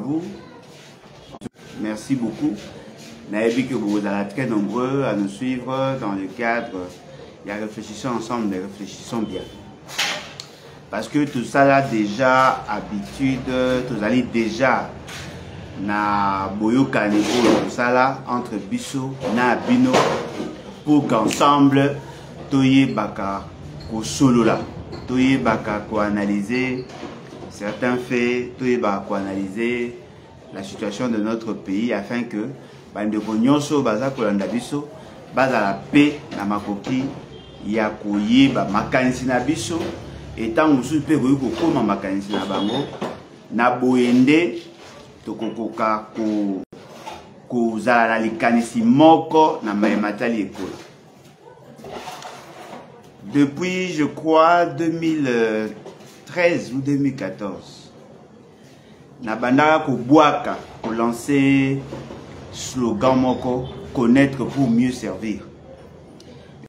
vous. Merci beaucoup. Naïbi que vous êtes très nombreux à nous suivre dans le cadre. Il y a réfléchissons ensemble, mais réfléchissons bien. Parce que tout ça là déjà habitude, tout allez déjà na boyo kaneko tout ça là entre biso na bino pour qu'ensemble toye baka ko solo là, toye baka ko analyser certains faits, toye baka ko analyser la situation de notre pays afin que bande ko nyonso baza ko landa biso baza la paix na makoki ya koye ba makanisi na biso. Et tant que vous pouvez comment makanisi na bango na boende tokokoka ko zala likanisi moko na matali école. Depuis je crois 2013 ou 2014 na bandaka ko boaka ko lancer slogan moko connaître pour mieux servir.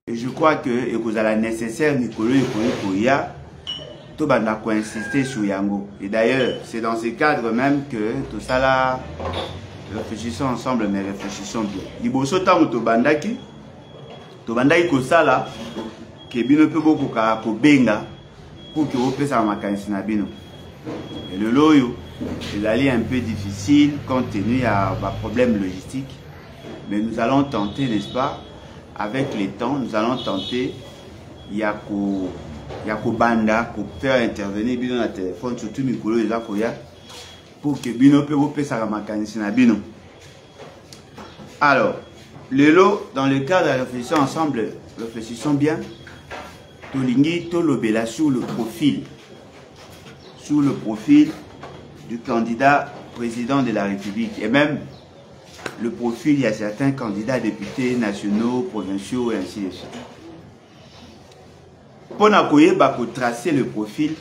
Et je crois que ekozala nécessaire Nicolas Koya tout banda ko insister sur yango. Et d'ailleurs, c'est dans ce cadre même que tout ça là, réfléchissons ensemble, mais réfléchissons bien. Liboso tango to bandaki ko sala ke bino pe boko ka ko benga pour que vous puissiez makanisi na bino. Et le loyo, il allait un peu difficile compte tenu à problème logistique, mais nous allons tenter, n'est-ce pas, avec les temps, nous allons tenter Yako banda pour faire intervenir bino na téléphone surtout mikolo eza koya pour que bino pe bopesa makanisi na bino. Alors lelo dans le cadre de réflexion ensemble, réfléchissons bien. Tolingi tolobela sur le profil du candidat président de la République et même le profil, il y a certains candidats députés nationaux, provinciaux et ainsi de suite. Pour tracer le profil,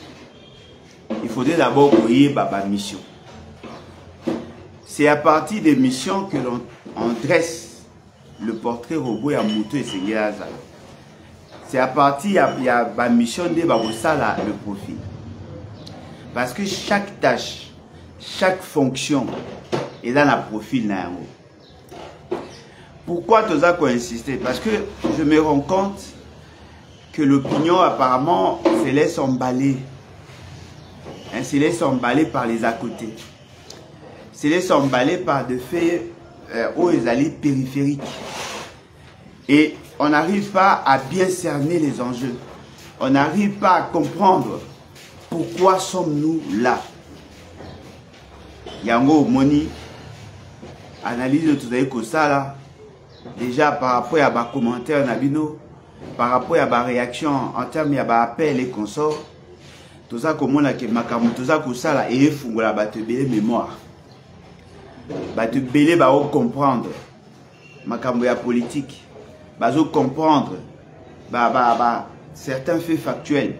il faudrait d'abord créer ma mission. C'est à partir des missions que l'on dresse le portrait robot à Mouto et Sengiaza. C'est à partir de la mission de Babosala le profil. Parce que chaque tâche, chaque fonction est dans le profil. Pourquoi tu as insisté? Parce que je me rends compte que l'opinion apparemment se laisse emballer. Se laisse emballer par les à côté. Se laisse emballer par des faits aux alliés périphériques. Et on n'arrive pas à bien cerner les enjeux. On n'arrive pas à comprendre pourquoi sommes-nous là. Yango Moni, analyse de tout ça là. Déjà par rapport à ma commentaire Nabino, par rapport à ma réaction en termes de appel et consorts, tout ça comme on a que makamu tout ça que ça là et fungola batebele mémoire. Batebele ba comprendre makamu ya politique, bazo comprendre certains faits factuels.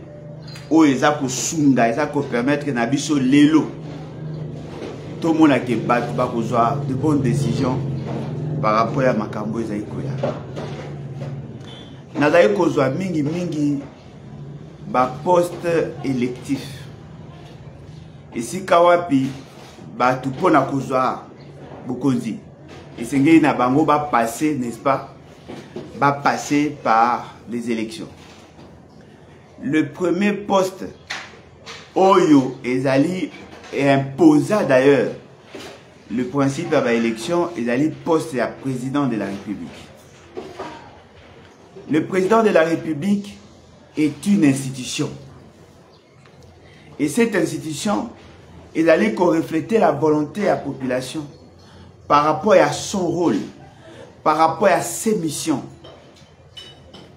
O eza ko sunga eza ko permettre na biso lelo. Tout le monde a que ba ko de bonnes décisions par rapport à makambo ezali koya. Nazali kozwa mingi ba poste électif. Et si kawapi ba tout pona kozwa bokonzi. Et sengeli na bango ba passer, n'est-ce pas? Va passer par les élections. Le premier poste Oyo ezali et imposa d'ailleurs le principe de l'élection ezali poste à président de la République. Le président de la République est une institution. Et cette institution ezali qu'on reflète la volonté de la population par rapport à son rôle, par rapport à ses missions.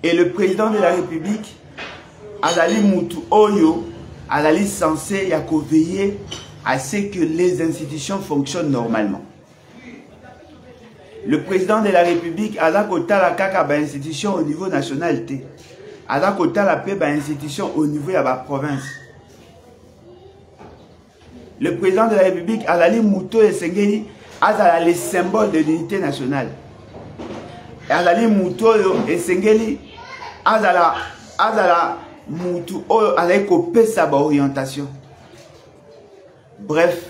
Et le président de la République, Azali Moutou Oyo, Azali censé veiller à ce que les institutions fonctionnent normalement. Le président de la République, Azakota la kaka ba institution au niveau national, Azakota la paix ba institution au niveau de la province. Le président de la République, Azali Moutou et Sengeli, Azali les symboles de l'unité nationale. Azali Moutou et Sengeli, Azala Moutou Azali kopé sa orientation. Bref,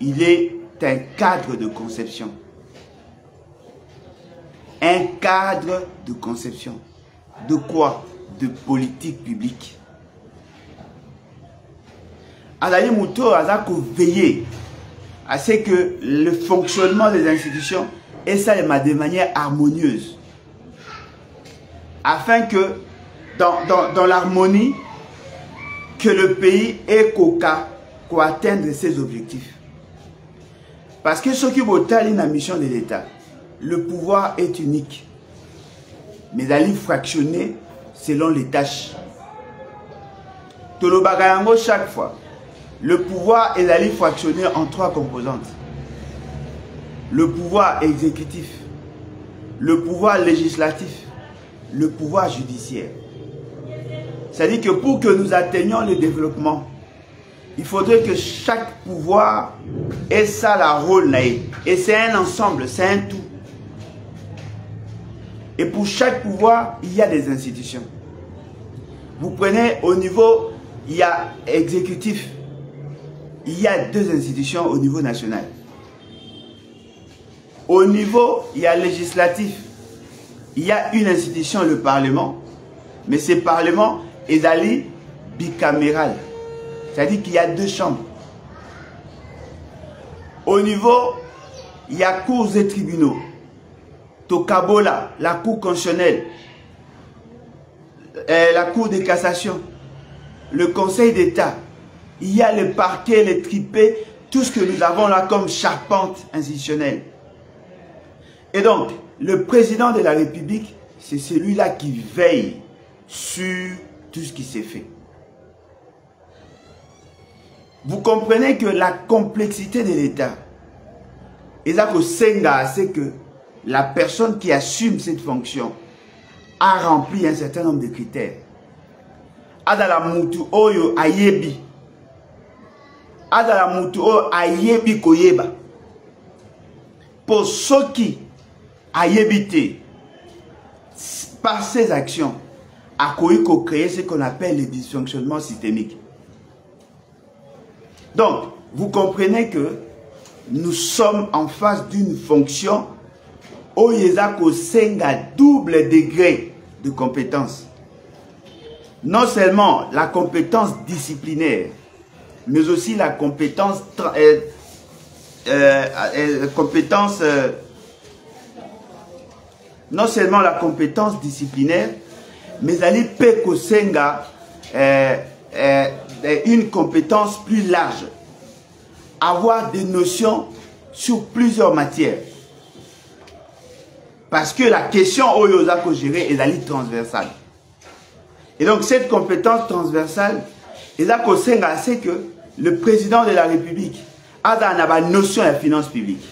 il est un cadre de conception. Un cadre de conception. De quoi? De politique publique. Azali Mouto a veillé à ce que le fonctionnement des institutions est ça de manière harmonieuse. Afin que dans l'harmonie, que le pays ait qu'à atteindre ses objectifs. Parce que ce qui est la mission de l'État, le pouvoir est unique. Mais il est fractionné selon les tâches. Tolobagayango chaque fois. Le pouvoir est fractionné en 3 composantes. Le pouvoir exécutif, le pouvoir législatif, le pouvoir judiciaire. C'est-à-dire que pour que nous atteignions le développement, il faudrait que chaque pouvoir ait ça la rôle. Et c'est un ensemble, c'est un tout. Et pour chaque pouvoir, il y a des institutions. Vous prenez au niveau, il y a exécutif. Il y a 2 institutions au niveau national. Au niveau, il y a législatif. Il y a une institution, le Parlement. Mais ce Parlement est allé bicaméral. C'est-à-dire qu'il y a 2 chambres. Au niveau, il y a cours et tribunaux. Tokabola, la cour constitutionnelle, la cour de cassation, le conseil d'État. Il y a le parquet, les tripés, tout ce que nous avons là comme charpente institutionnelle. Et donc, le président de la République, c'est celui-là qui veille sur tout ce qui s'est fait. Vous comprenez que la complexité de l'État, et ça c'est que la personne qui assume cette fonction a rempli un certain nombre de critères. Adala mutu oyo ayebi. Adala mutu oyo ayebi koyeba. Pour ceux qui ayebi par ses actions, a créé ce qu'on appelle le dysfonctionnement systémique. Donc, vous comprenez que nous sommes en face d'une fonction où il y a double degré de compétence. Non seulement la compétence disciplinaire, mais aussi la compétence non seulement la compétence disciplinaire, mais ali peko senga une compétence plus large, avoir des notions sur plusieurs matières. Parce que la question oyoza ko gérer est ali transversale. Et donc cette compétence transversale est là ko senga, c'est que le président de la République a une notion de finances publiques,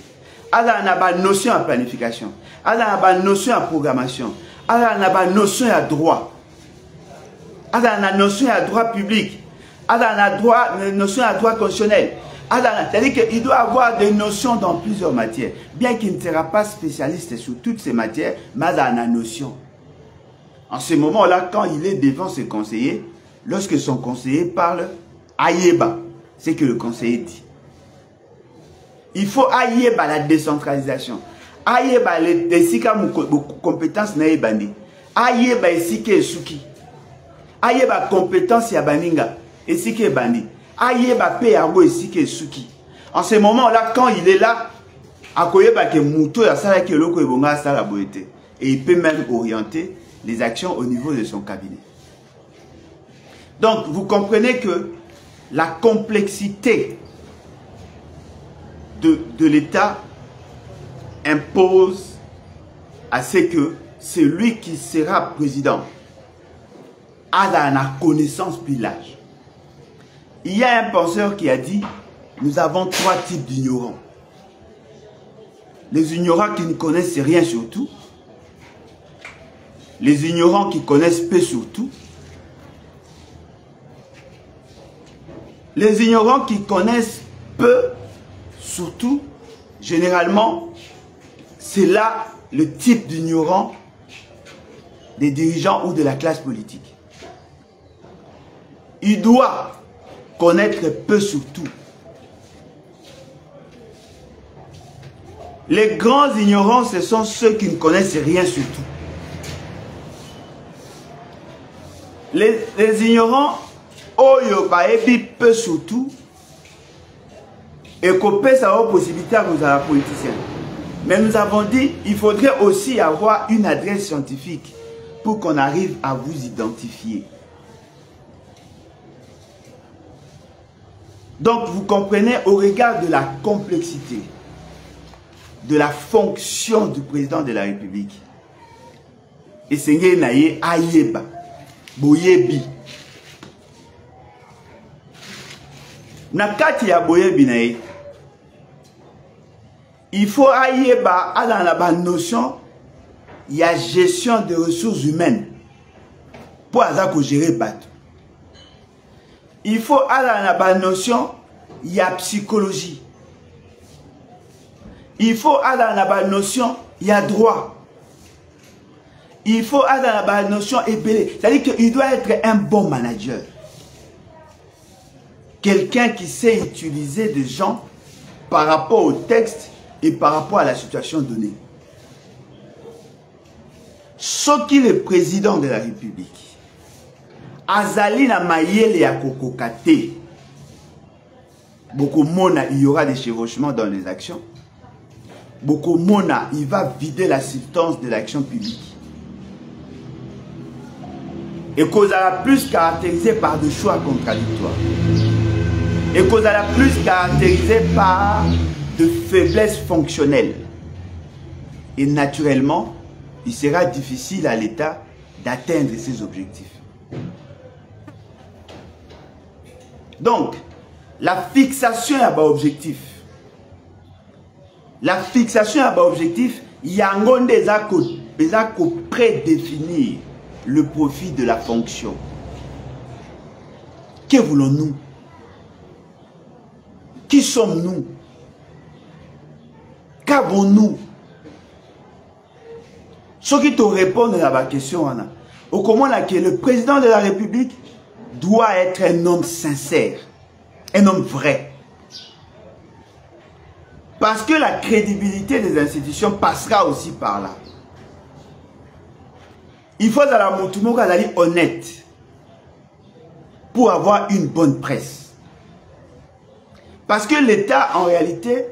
a une notion de planification, a une notion de programmation, a une notion de droit, a une notion de droit public, a une notion de droit constitutionnel. C'est-à-dire qu'il doit avoir des notions dans plusieurs matières. Bien qu'il ne sera pas spécialiste sur toutes ces matières, mais il a une notion. En ce moment-là, quand il est devant ses conseillers, lorsque son conseiller parle, Ayeba, c'est que le conseiller dit. Il faut Ayeba la décentralisation. Ayeba les compétences naïbani. Ayeba esike suki. Ayeba compétence ya baninga esike bandi. Ayeba pe yago esike suki. En ce moment-là, quand il est là, akoyeba ke muto ya sala ke loko ebonga sala boete. Et il peut même orienter les actions au niveau de son cabinet. Donc, vous comprenez que la complexité de l'État impose à ce que celui qui sera président a la connaissance plus large. Il y a un penseur qui a dit, nous avons 3 types d'ignorants. Les ignorants qui ne connaissent rien sur tout, les ignorants qui connaissent peu sur tout, les ignorants qui connaissent peu sur tout, généralement, c'est là le type d'ignorant des dirigeants ou de la classe politique. Il doit connaître peu sur tout. Les grands ignorants, ce sont ceux qui ne connaissent rien sur tout. Les ignorants, oyo baebi peu surtout, et qu'on peut savoir possibilité à nous à politiciens. Mais nous avons dit, il faudrait aussi avoir une adresse scientifique pour qu'on arrive à vous identifier. Donc vous comprenez, au regard de la complexité, de la fonction du président de la République, et c'est Naye Ayeba, Boyebi. Nakati ya Boyebi Naye, il faut Ayeba à la notion, il y a gestion des ressources humaines pour gérer bateau. Il faut aller dans la notion, il y a psychologie. Il faut aller dans la notion, il y a droit. Il faut aller dans la notion ébélé. C'est-à-dire qu'il doit être un bon manager. Quelqu'un qui sait utiliser des gens par rapport au texte et par rapport à la situation donnée. Ce qui est le président de la République, Azali na mayele ya kokokate. Beaucoup mona, il y aura des chevauchements dans les actions. Beaucoup mona, il va vider la substance de l'action publique. Et cause à la plus caractérisée par des choix contradictoires. Et cause à la plus caractérisée par de faiblesses fonctionnelles. Et naturellement, il sera difficile à l'État d'atteindre ses objectifs. Donc, la fixation à bas objectif. La fixation à bas objectif, il y a un monde des accords prédéfinir le profit de la fonction. Que voulons-nous? Qui sommes-nous? Qu'avons-nous? Ceux qui te répondent à la question, au comment le président de la République doit être un homme sincère, un homme vrai. Parce que la crédibilité des institutions passera aussi par là. Il faut dans la montumoko aller honnête pour avoir une bonne presse. Parce que l'État, en réalité,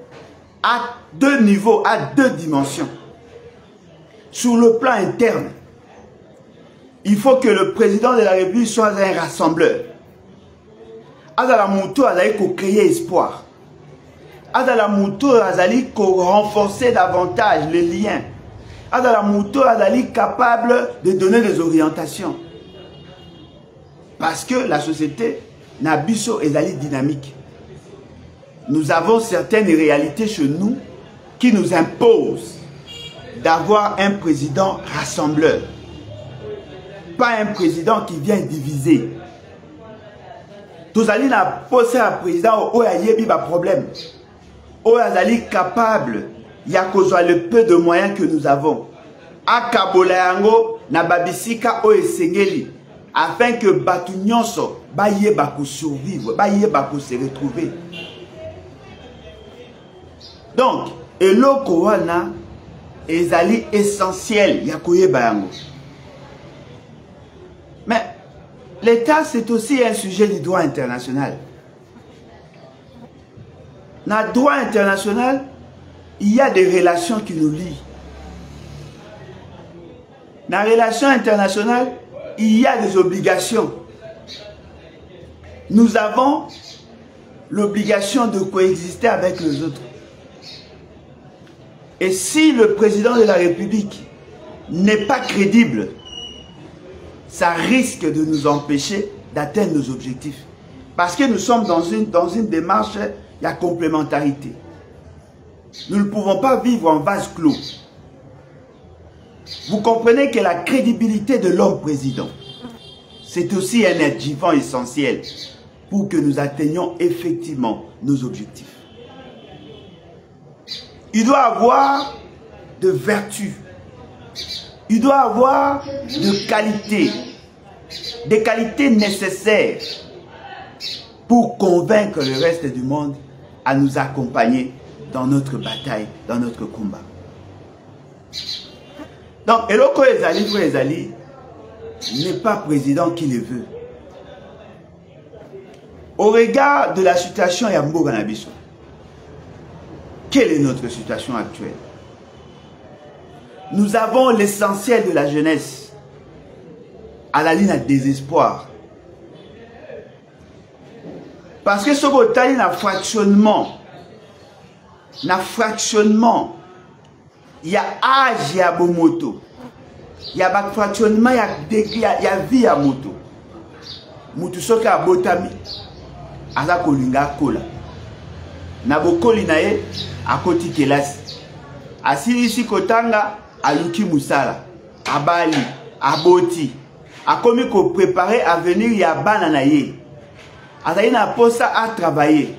a deux niveaux, a deux dimensions. Sur le plan interne, il faut que le président de la République soit un rassembleur. Azala Mouto Azali ko créer espoir. Azala Mouto Azali ko renforcer davantage les liens. Azala Mouto Azali capable de donner des orientations. Parce que la société Nabiso Ezali dynamique. Nous avons certaines réalités chez nous qui nous imposent d'avoir un président rassembleur. Pas un président qui vient diviser. Tous allez na poser un président où il y a un problème. Où il est capable, il y a le peu de moyens que nous avons. A Kabolayango, na babisika o esengeli, afin que batu nyonso baye bako survivre, baye bako se retrouver. Donc, eloko wana ezali essentiel yakoye bayango. Mais l'État, c'est aussi un sujet du droit international. Dans le droit international, il y a des relations qui nous lient. Dans les relations internationales, il y a des obligations. Nous avons l'obligation de coexister avec les autres. Et si le président de la République n'est pas crédible, ça risque de nous empêcher d'atteindre nos objectifs. Parce que nous sommes dans une démarche, il y a complémentarité. Nous ne pouvons pas vivre en vase clos. Vous comprenez que la crédibilité de l'homme président, c'est aussi un adjuvant essentiel pour que nous atteignions effectivement nos objectifs. Il doit avoir de vertus. Il doit avoir de qualités, des qualités nécessaires pour convaincre le reste du monde à nous accompagner dans notre bataille, dans notre combat. Donc, Eloko Ezali n'est pas président qui le veut. Au regard de la situation Yambo Ganabiso, quelle est notre situation actuelle? Nous avons l'essentiel de la jeunesse à la ligne de désespoir. Parce que ce qu'on a un fractionnement, il y a âge, il y a moto. Il y a un fractionnement, il y a vie à moto. Moto soka a botami. Aza kolinga kola. Na bokoli na ye akoti kelasi. Asili isi kotanga aluki musala. Abali, aboti. Akomi ko préparer à venir ya bana na ye. Azayi na posa à travailler.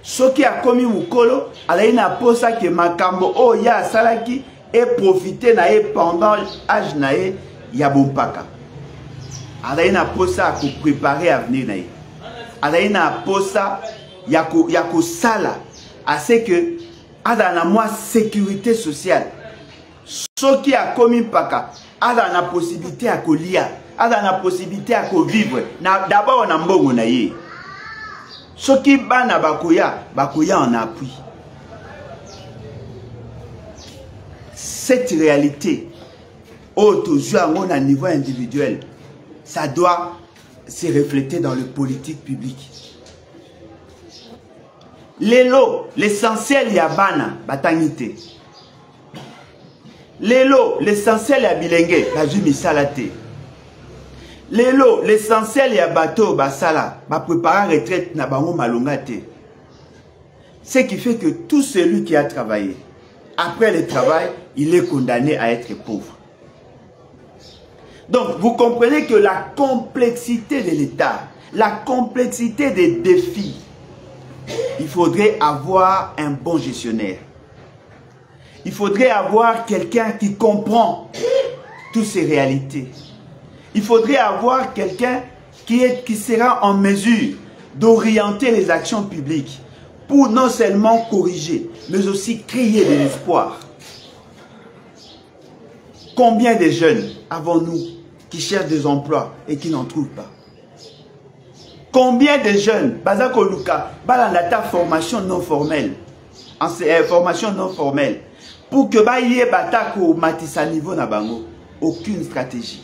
Soki akomi mukolo, azayi na posa ke makambo o ya salaki et profiter na ye pendant l'âge na ye ya bompaka. Azayi na posa à préparer à venir na ye. Azayi na posa ya ko sala assez que azana moi sécurité sociale. Soki akomi paka, azana possibilité à kolia, azana possibilité à ko vivre. D'abord on a mbongo na ye. Soki bana bakoya en appui. Cette réalité, toujours à un niveau individuel, ça doit se refléter dans le politique public. Lelo, l'essentiel ya bana batangite. Lelo, l'essentiel ya bilenge bazumi salate. Lelo, l'essentiel ya bateau basala ba préparer retraite na bango malongate. Ce qui fait que tout celui qui a travaillé après le travail, il est condamné à être pauvre. Donc, vous comprenez que la complexité de l'État, la complexité des défis, il faudrait avoir un bon gestionnaire. Il faudrait avoir quelqu'un qui comprend toutes ces réalités. Il faudrait avoir quelqu'un qui sera en mesure d'orienter les actions publiques pour non seulement corriger, mais aussi créer de l'espoir. Combien de jeunes avons-nous qui cherchent des emplois et qui n'en trouvent pas? Combien de jeunes, Bazako Luka, balandata formation non formelle, formation non formelle, pour que Baye Batako matissa niveau na bango, aucune stratégie.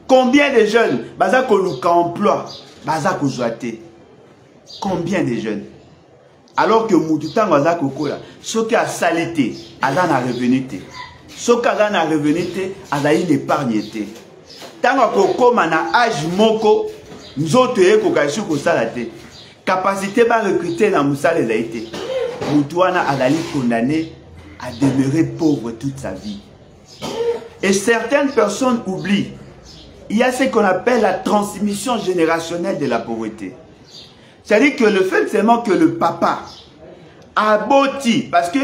Combien de jeunes, Bazako Luka emploi, Bazako Joate? Combien de jeunes? Alors que Moutoutan Bazako Kola, ce qui a salité, Azan a revenu. Ce qui a revenu, Azan a une épargne. Tant que mana âge moko, nous autres, capacité de recruter dans Moussa les Haïti. Moutouana a condamné à demeurer pauvre toute sa vie. Et certaines personnes oublient, il y a ce qu'on appelle la transmission générationnelle de la pauvreté. C'est-à-dire que le fait seulement que le papa a bâti, parce que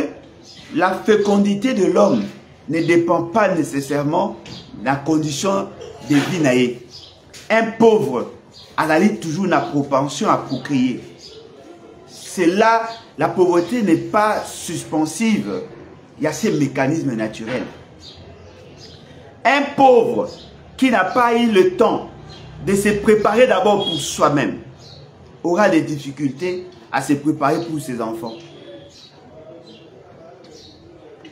la fécondité de l'homme ne dépend pas nécessairement de la condition de vie naïe. Un pauvre a toujours la propension à procréer. C'est là, la pauvreté n'est pas suspensive. Il y a ces mécanismes naturels. Un pauvre qui n'a pas eu le temps de se préparer d'abord pour soi-même aura des difficultés à se préparer pour ses enfants.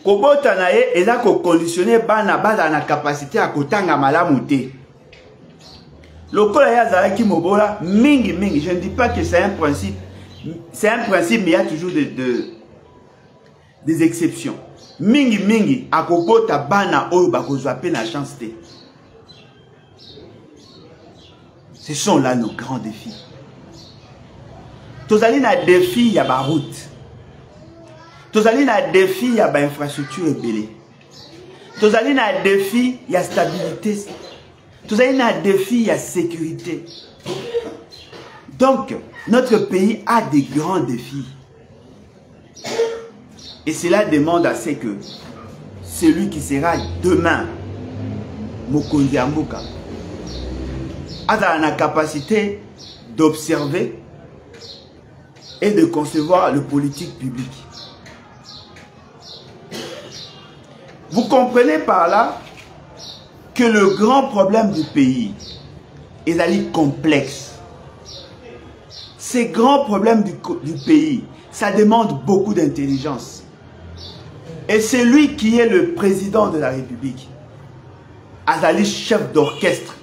Kobotanaye est là qu'on conditionne bana bana na capacité à kotanga malamute. Le kolaya zalaki mobola mingi mingi. Je ne dis pas que c'est un principe. C'est un principe, mais il y a toujours des exceptions. Mingi mingi akobota bana oyo bakozwa pe na chance te. Ce sont là nos grands défis. Tozali na défi ya ba route. Tozali na défi ya ba infrastructure ebele. Tozali na défi ya stabilité. Tozali na défi ya sécurité. Donc, notre pays a des grands défis. Et cela demande à ce que celui qui sera demain Mokonzi Mboka a la capacité d'observer et de concevoir le politique public. Vous comprenez par là que le grand problème du pays est d'aller complexe. Ces grands problèmes du pays, ça demande beaucoup d'intelligence. Et c'est lui qui est le président de la République, Azali chef d'orchestre,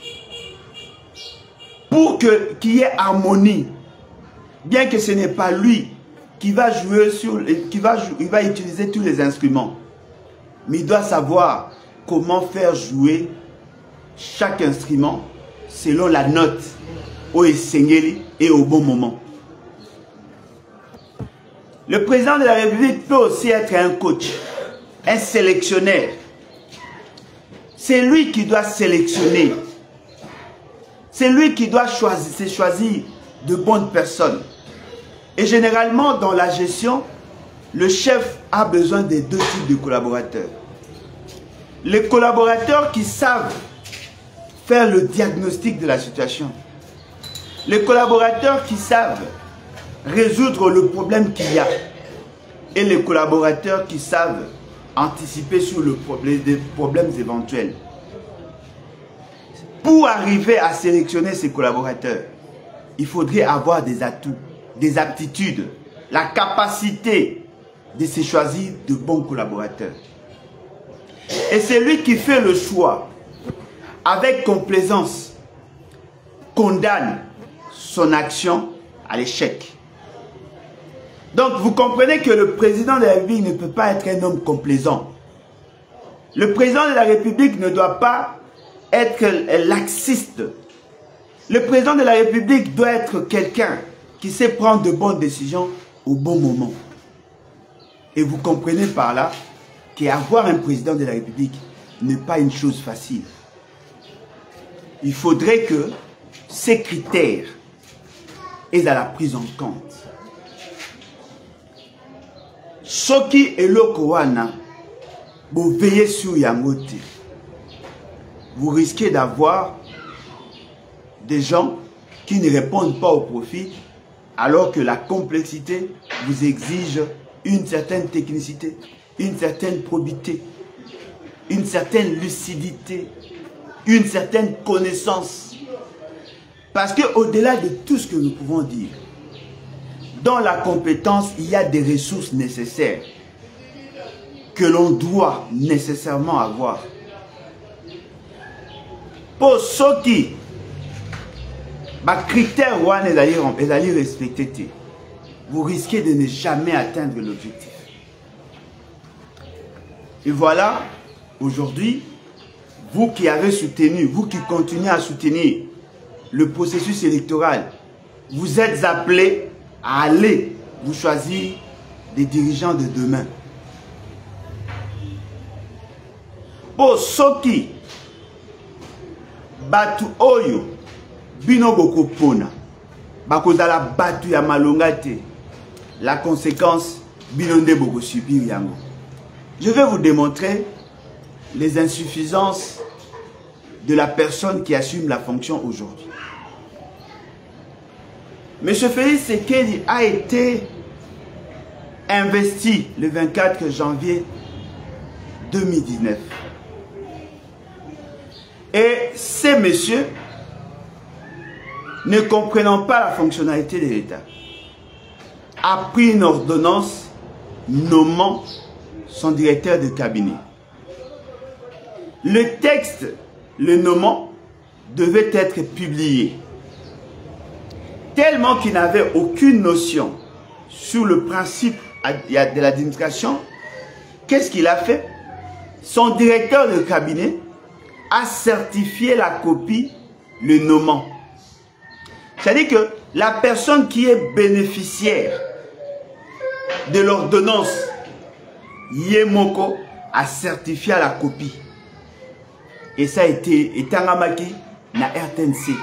pour qu'il y ait harmonie, bien que ce n'est pas lui qui va jouer il va utiliser tous les instruments, mais il doit savoir comment faire jouer chaque instrument selon la note au Esengeli et au bon moment. Le président de la République peut aussi être un coach, un sélectionneur. C'est lui qui doit sélectionner. C'est lui qui doit choisir de bonnes personnes. Et généralement, dans la gestion, le chef a besoin de deux types de collaborateurs. Les collaborateurs qui savent faire le diagnostic de la situation. Les collaborateurs qui savent résoudre le problème qu'il y a. Et les collaborateurs qui savent anticiper sur les problèmes éventuels. Pour arriver à sélectionner ces collaborateurs, il faudrait avoir des atouts, des aptitudes, la capacité de se choisir de bons collaborateurs. Et c'est lui qui fait le choix, avec complaisance, condamne son action à l'échec. Donc vous comprenez que le président de la République ne peut pas être un homme complaisant. Le président de la République ne doit pas être laxiste. Le président de la République doit être quelqu'un qui sait prendre de bonnes décisions au bon moment. Et vous comprenez par là qu'avoir un président de la République n'est pas une chose facile. Il faudrait que ces critères aient à la prise en compte. Soki eloko wana, vous veillez sur Yangote. Vous risquez d'avoir des gens qui ne répondent pas au profit, alors que la complexité vous exige une certaine technicité, une certaine probité, une certaine lucidité, une certaine connaissance. Parce qu'au-delà de tout ce que nous pouvons dire, dans la compétence, il y a des ressources nécessaires que l'on doit nécessairement avoir. Pour ceux qui, les critères sont respectés, vous risquez de ne jamais atteindre l'objectif. Et voilà, aujourd'hui, vous qui avez soutenu, vous qui continuez à soutenir le processus électoral, vous êtes appelés à aller vous choisir des dirigeants de demain. Pour ceux qui batu oyo bino boko pona bakozala batu ya malongate, la conséquence bino nde boko subir yango. Je vais vous démontrer les insuffisances de la personne qui assume la fonction aujourd'hui. M. Félix Tshisekedi a été investi le 24 janvier 2019. Et ces messieurs, ne comprenant pas la fonctionnalité de l'État, a pris une ordonnance nommant son directeur de cabinet. Le texte, le nommant, devait être publié. Tellement qu'il n'avait aucune notion sur le principe de l'administration, qu'est-ce qu'il a fait? Son directeur de cabinet a certifié la copie, le nommant. C'est-à-dire que la personne qui est bénéficiaire de l'ordonnance Yemoko a certifié la copie. Et ça a été étangamaki na RTNC.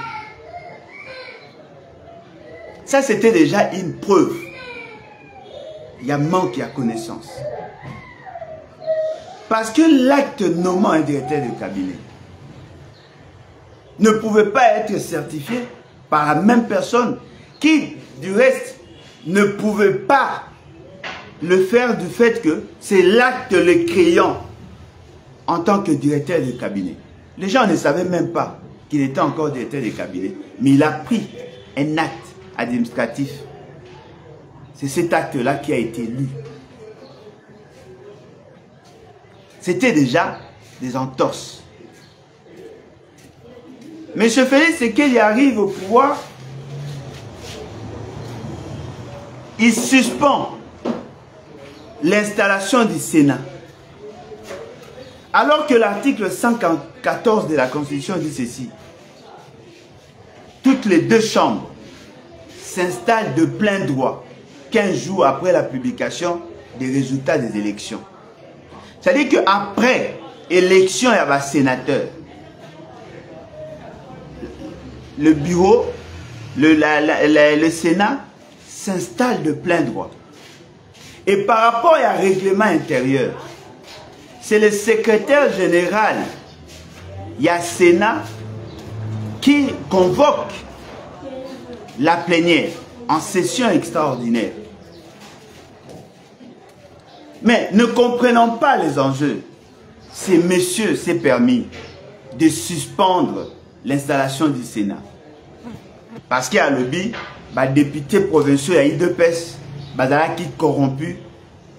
Ça, c'était déjà une preuve. Il y a manque, il y a connaissance. Parce que l'acte nommant un directeur de cabinet ne pouvait pas être certifié par la même personne qui, du reste, ne pouvait pas le faire du fait que c'est l'acte le créant en tant que directeur de cabinet. Les gens ne savaient même pas qu'il était encore directeur de cabinet, mais il a pris un acte administratif. C'est cet acte-là qui a été lu. C'était déjà des entorses. M. Félix Tshisekedi arrive au pouvoir, il suspend l'installation du Sénat. Alors que l'article 114 de la Constitution dit ceci, toutes les deux chambres s'installent de plein droit 15 jours après la publication des résultats des élections. C'est-à-dire qu'après élection, il y a un sénateur. Le bureau, le Sénat s'installe de plein droit. Et par rapport à un règlement intérieur, c'est le secrétaire général, il y a Sénat qui convoque la plénière en session extraordinaire. Mais ne comprenant pas les enjeux, ces messieurs s'est permis de suspendre l'installation du Sénat. Parce qu'il y a le lobby, les députés provinciaux, il y a IDPS, qui sont corrompus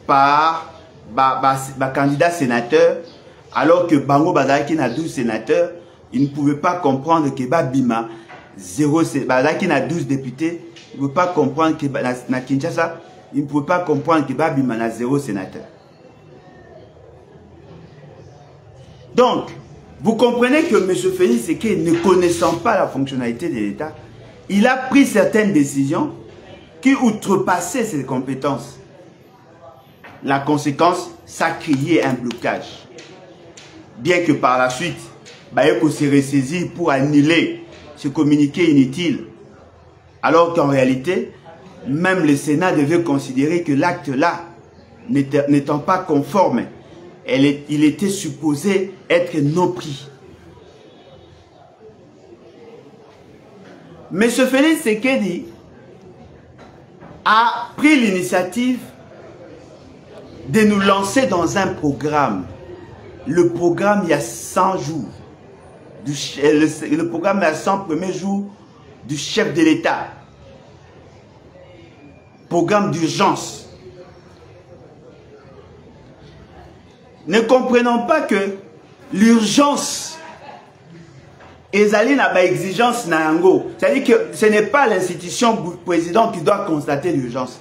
par les candidats sénateurs, alors que Bango Bazalaki a 12 sénateurs, ils ne pouvaient pas comprendre que Bima 0, Bazalaki a 12 députés, ils ne pouvaient pas comprendre que na Kinshasa, ils ne pouvaient pas comprendre que Bima a 0 sénateur. Donc, vous comprenez que M. Félix Tshisekedi, ne connaissant pas la fonctionnalité de l'État, il a pris certaines décisions qui outrepassaient ses compétences. La conséquence, ça a créé un blocage. Bien que par la suite, Bayeko s'est ressaisi pour annuler ce communiqué inutile. Alors qu'en réalité, même le Sénat devait considérer que l'acte-là, n'étant pas conforme, il était supposé être non pris. M. Félix Tshisekedi a pris l'initiative de nous lancer dans un programme. Le programme, il y a 100 jours. Le programme, il y a 100 premiers jours du chef de l'État. Programme d'urgence. Ne comprenons pas que l'urgence ezali na ba exigence na yango. C'est-à-dire que ce n'est pas l'institution président qui doit constater l'urgence.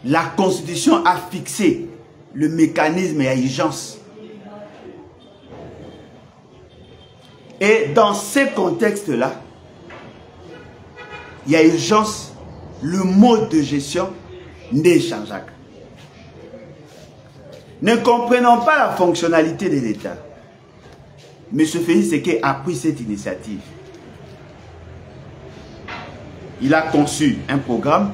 La Constitution a fixé le mécanisme à urgence. Et dans ces contextes-là, il y a urgence, le mode de gestion n'est changeable. Ne comprenant pas la fonctionnalité de l'État, M. Félix Tshisekedi a pris cette initiative. Il a conçu un programme,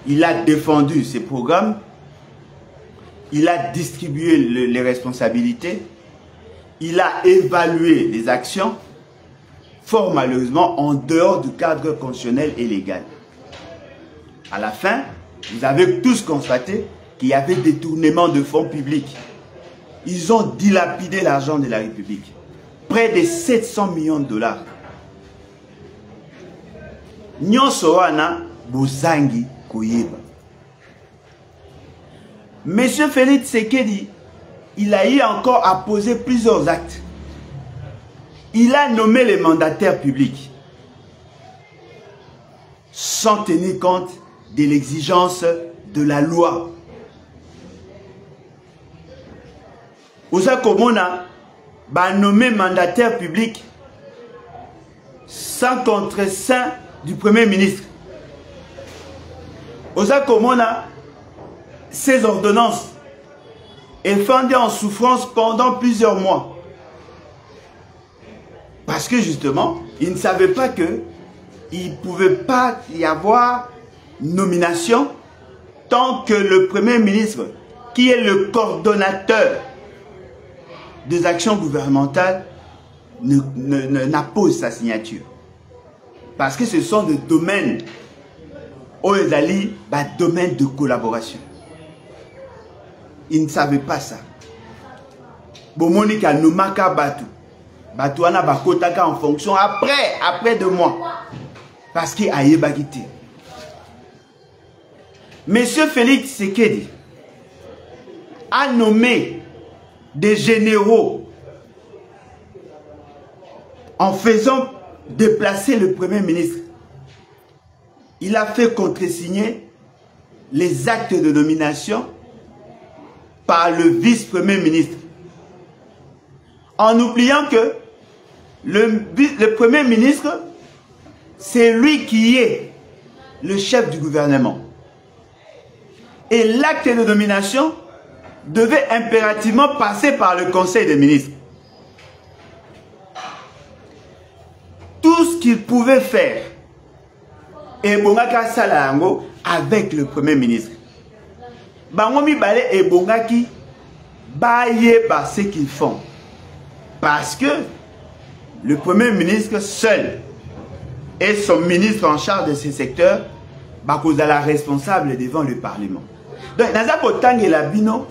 il a défendu ces programmes, il a distribué les responsabilités, il a évalué les actions, fort malheureusement en dehors du cadre constitutionnel et légal. À la fin, vous avez tous constaté qu'il y avait détournement de fonds publics. Ils ont dilapidé l'argent de la République. Près de 700 millions de dollars. Nyonso wana bozangi koyeba. Monsieur Félix Tshisekedi, il a eu encore à poser plusieurs actes. Il a nommé les mandataires publics sans tenir compte de l'exigence de la loi. Osa Komona va nommer mandataire public sans contre-saint du Premier ministre. Osa Komona, ces ordonnances est fondée en souffrance pendant plusieurs mois. Parce que justement, il ne savait pas que il ne pouvait pas y avoir nomination tant que le Premier ministre, qui est le coordonnateur des actions gouvernementales, n'appose sa signature. Parce que ce sont des domaines, domaines de collaboration. il ne savait pas ça. Bomonika Noumaka Batou. Batouana Bakotaka en fonction après 2 mois. Parce qu'il a yébagité. Monsieur Félix Tshisekedi a nommé des généraux en faisant déplacer le Premier ministre. Il a fait contresigner les actes de nomination par le vice-premier ministre. En oubliant que le Premier ministre, c'est lui qui est le chef du gouvernement. Et l'acte de nomination devait impérativement passer par le Conseil des ministres. Tout ce qu'il pouvait faire, et Bongaka Salahango avec le Premier ministre. Bangomi Bale et Bongaki baillent par ce qu'ils font. Parce que le Premier ministre seul et son ministre en charge de ce secteur, Bakoza la responsable devant le Parlement. Donc, dans un côté, il y a bino,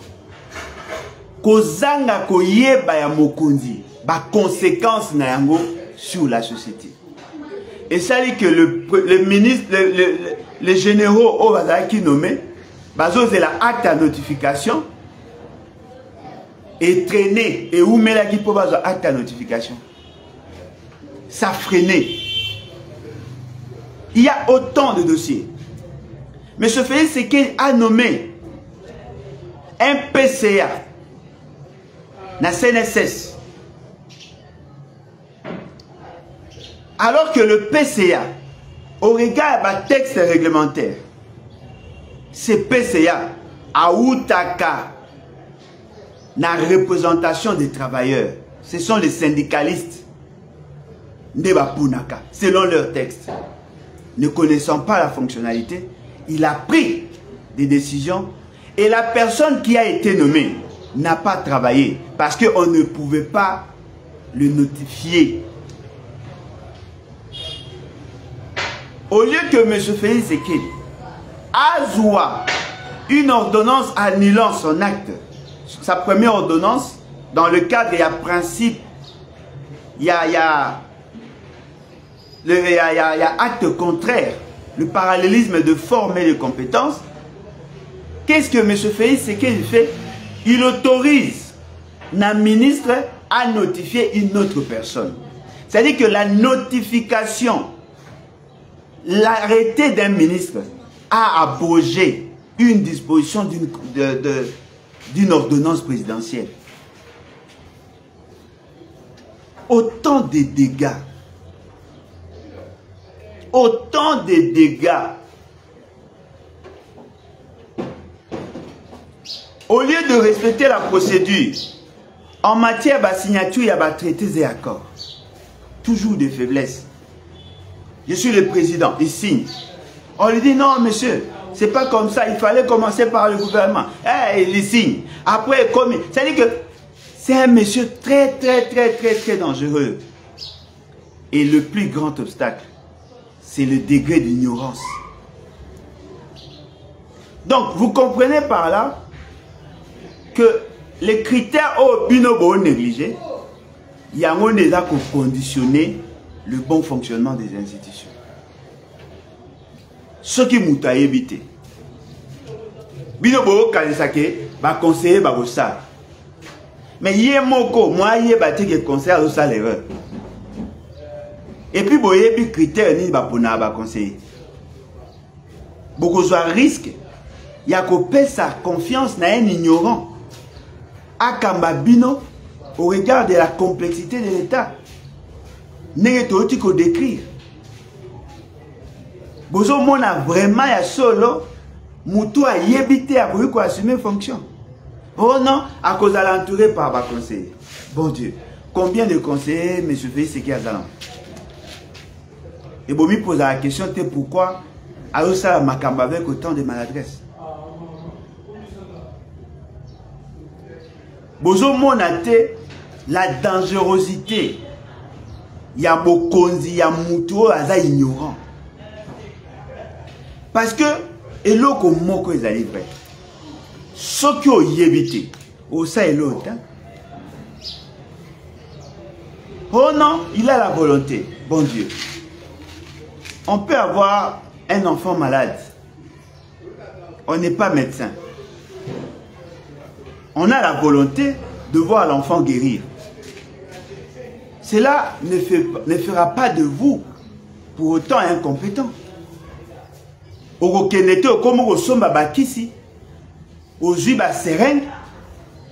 kozanga koyeba ya mokonzi, ba conséquences na yango sur la société. Et ça dit que le ministre, les généraux au bazar qui nommé, bazo c'est la acte à notification et traîner et où met la qui peut bazo acte à notification. Ça freinait. Il y a autant de dossiers. Mais ce fait, c'est qu'il a nommé un PCA, la CNSS. Alors que le PCA, au regard du texte réglementaire, ce PCA a outaka la représentation des travailleurs. Ce sont les syndicalistes de Bapunaka, selon leur texte. Ne connaissant pas la fonctionnalité, il a pris des décisions et la personne qui a été nommée n'a pas travaillé parce qu'on ne pouvait pas le notifier. Au lieu que M. Félix Tshisekedi a une ordonnance annulant son acte, sa première ordonnance, dans le cadre, il y a principe, il y a acte contraire, le parallélisme de forme et de compétences. Qu'est-ce que M. Félix Tshisekedi fait? Il autorise un ministre à notifier une autre personne. C'est-à-dire que la notification, l'arrêté d'un ministre a abrogé une disposition d'une ordonnance présidentielle. Autant de dégâts. Autant de dégâts. Au lieu de respecter la procédure, en matière de signature, il y a des traités et accords. Toujours des faiblesses. Je suis le président, il signe. On lui dit non, monsieur, c'est pas comme ça, il fallait commencer par le gouvernement. Il signe. Après, comme. C'est-à-dire que c'est un monsieur très dangereux. Et le plus grand obstacle, c'est le degré d'ignorance. Donc, vous comprenez par là que les critères au binobo négligés, il y a un déjà pour conditionner le bon fonctionnement des institutions. Ce qui m'a évité. Binobo Kalisake va conseiller ça. Mais il y a moi il y a des conseils à ça l'erreur. Et puis il y a des critères ni va conseiller. Beaucoup de risque. Il y a qu'on paie sa confiance dans un ignorant. À Kambabino, au regard de la complexité de l'État, n'est pas tout décrire. Bozo mona vraiment ya solo, mutu a yébité à pour assumer fonction. Oh non, à cause de l'entouré par ma conseiller. Bon Dieu, combien de conseillers, M. Félix Tshisekedi a? Et bon, me pose la question, pourquoi a eu ça Makamba avec autant de maladresse? Bozo monate la dangerosité. Il y a Mokonzi, il y a Moutou, il y ignorant. Parce que, et l'eau comme moko est vrai. Ce qui est évité, au ça et l'autre. Oh non, il a la volonté, bon Dieu. On peut avoir un enfant malade. On n'est pas médecin. On a la volonté de voir l'enfant guérir. Cela ne fera pas de vous pour autant incompétent. Au Kenete, comme au Somba Bakisi, au Zuba Seren,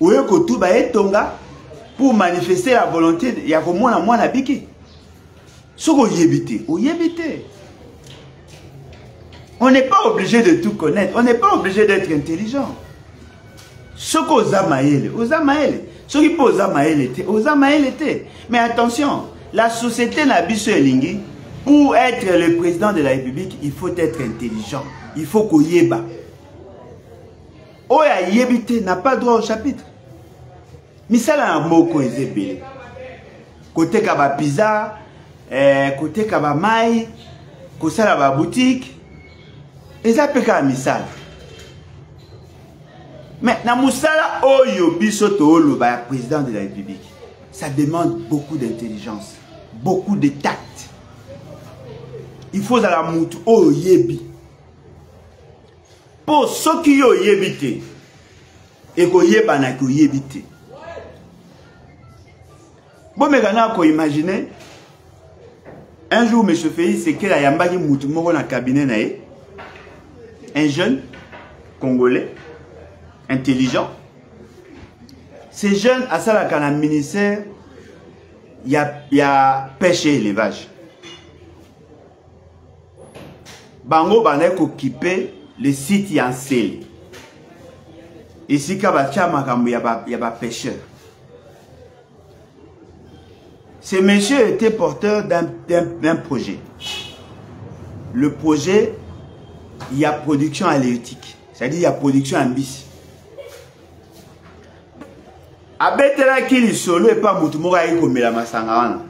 au Yokotuba Etonga, pour manifester la volonté de Yakomona Mwana Biki. Ce qu'on y évite, on y évite. On n'est pas obligé de tout connaître, on n'est pas obligé d'être intelligent. Ce qu'aux Amaël, ce qui peut aux Amaël était. Mais attention, la société Nabiso Elingi, pour être le président de la République, il faut être intelligent. Il faut qu'on y ait. Oya Yébité n'a pas droit au chapitre. Misala Moko Ezebele. Côté Kaba Pizza, côté Kaba Mai, côté la boutique. Et ça peut être Misala. Mais na Moussala Oyo Bisoto Olo, président de la République, ça demande beaucoup d'intelligence, beaucoup de tact. Il faut à la moutou Oyebi. Pour ceux qui ont yébité, et qu'on yébana qu'on yébité. Bon, mais quand on imagine, un jour, M. Félix, c'est qu'il a yambaki moutou moro dans le cabinet, un jeune Congolais, intelligent. Ces jeunes, à ça, dans le ministère, il y a pêche et élevage. Bango Banek occupé le site Yansel. Ici, il y a pêcheur. Ce monsieur était porteur d'un projet. Le projet, il y a production halieutique. C'est-à-dire, il y a production en bis. Abetela kili solo et pas Moutoumora et comme la Massangana.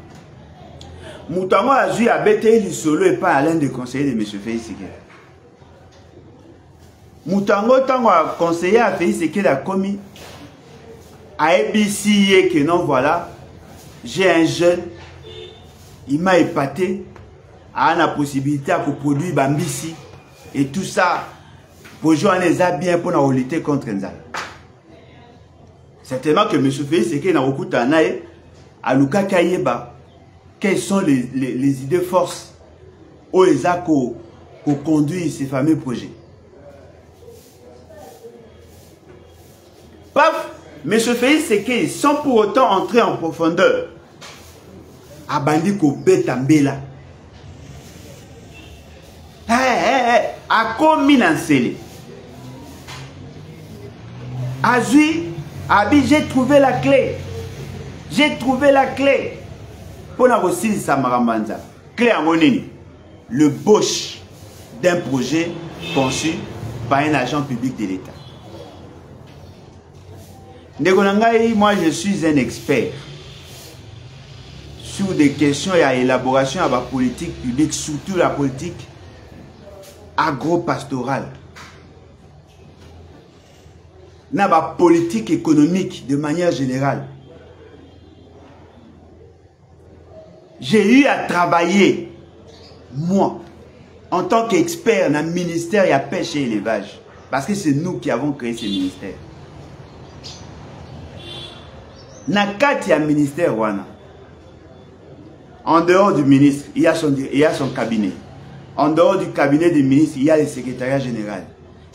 Moutamo a joué Abetela solo et pas Alain de conseiller de M. Félix Sekela. Moutango tango a conseillé à Félix Sekela a commis à ABC que non voilà, j'ai un jeune, il m'a épaté, a la possibilité à produire Bambisi et tout ça pour jouer en bien pour lutter contre Nzala. Certainement que M. Félix Sekela n'a beaucoup d'anaïs à Luka Kayeba. Quelles sont les idées forces où ils ont conduit ces fameux projets. Paf, M. Félix Sekela, sans pour autant entrer en profondeur, a bandit ko betambela. A commis dans scellé. Azui. Abi, j'ai trouvé la clé. J'ai trouvé la clé. Pour la aussi Samarambanza. Clé à monini. Le bauche d'un projet conçu par un agent public de l'État. Moi, je suis un expert sur des questions et à élaboration à la politique publique, surtout la politique agro-pastorale. Dans la politique économique de manière générale. J'ai eu à travailler, moi, en tant qu'expert dans le ministère de la pêche et élevage. Parce que c'est nous qui avons créé ce ministère. Dans le ministère, en dehors du ministre, il y a son cabinet. En dehors du cabinet du ministre, il y a le secrétariat général.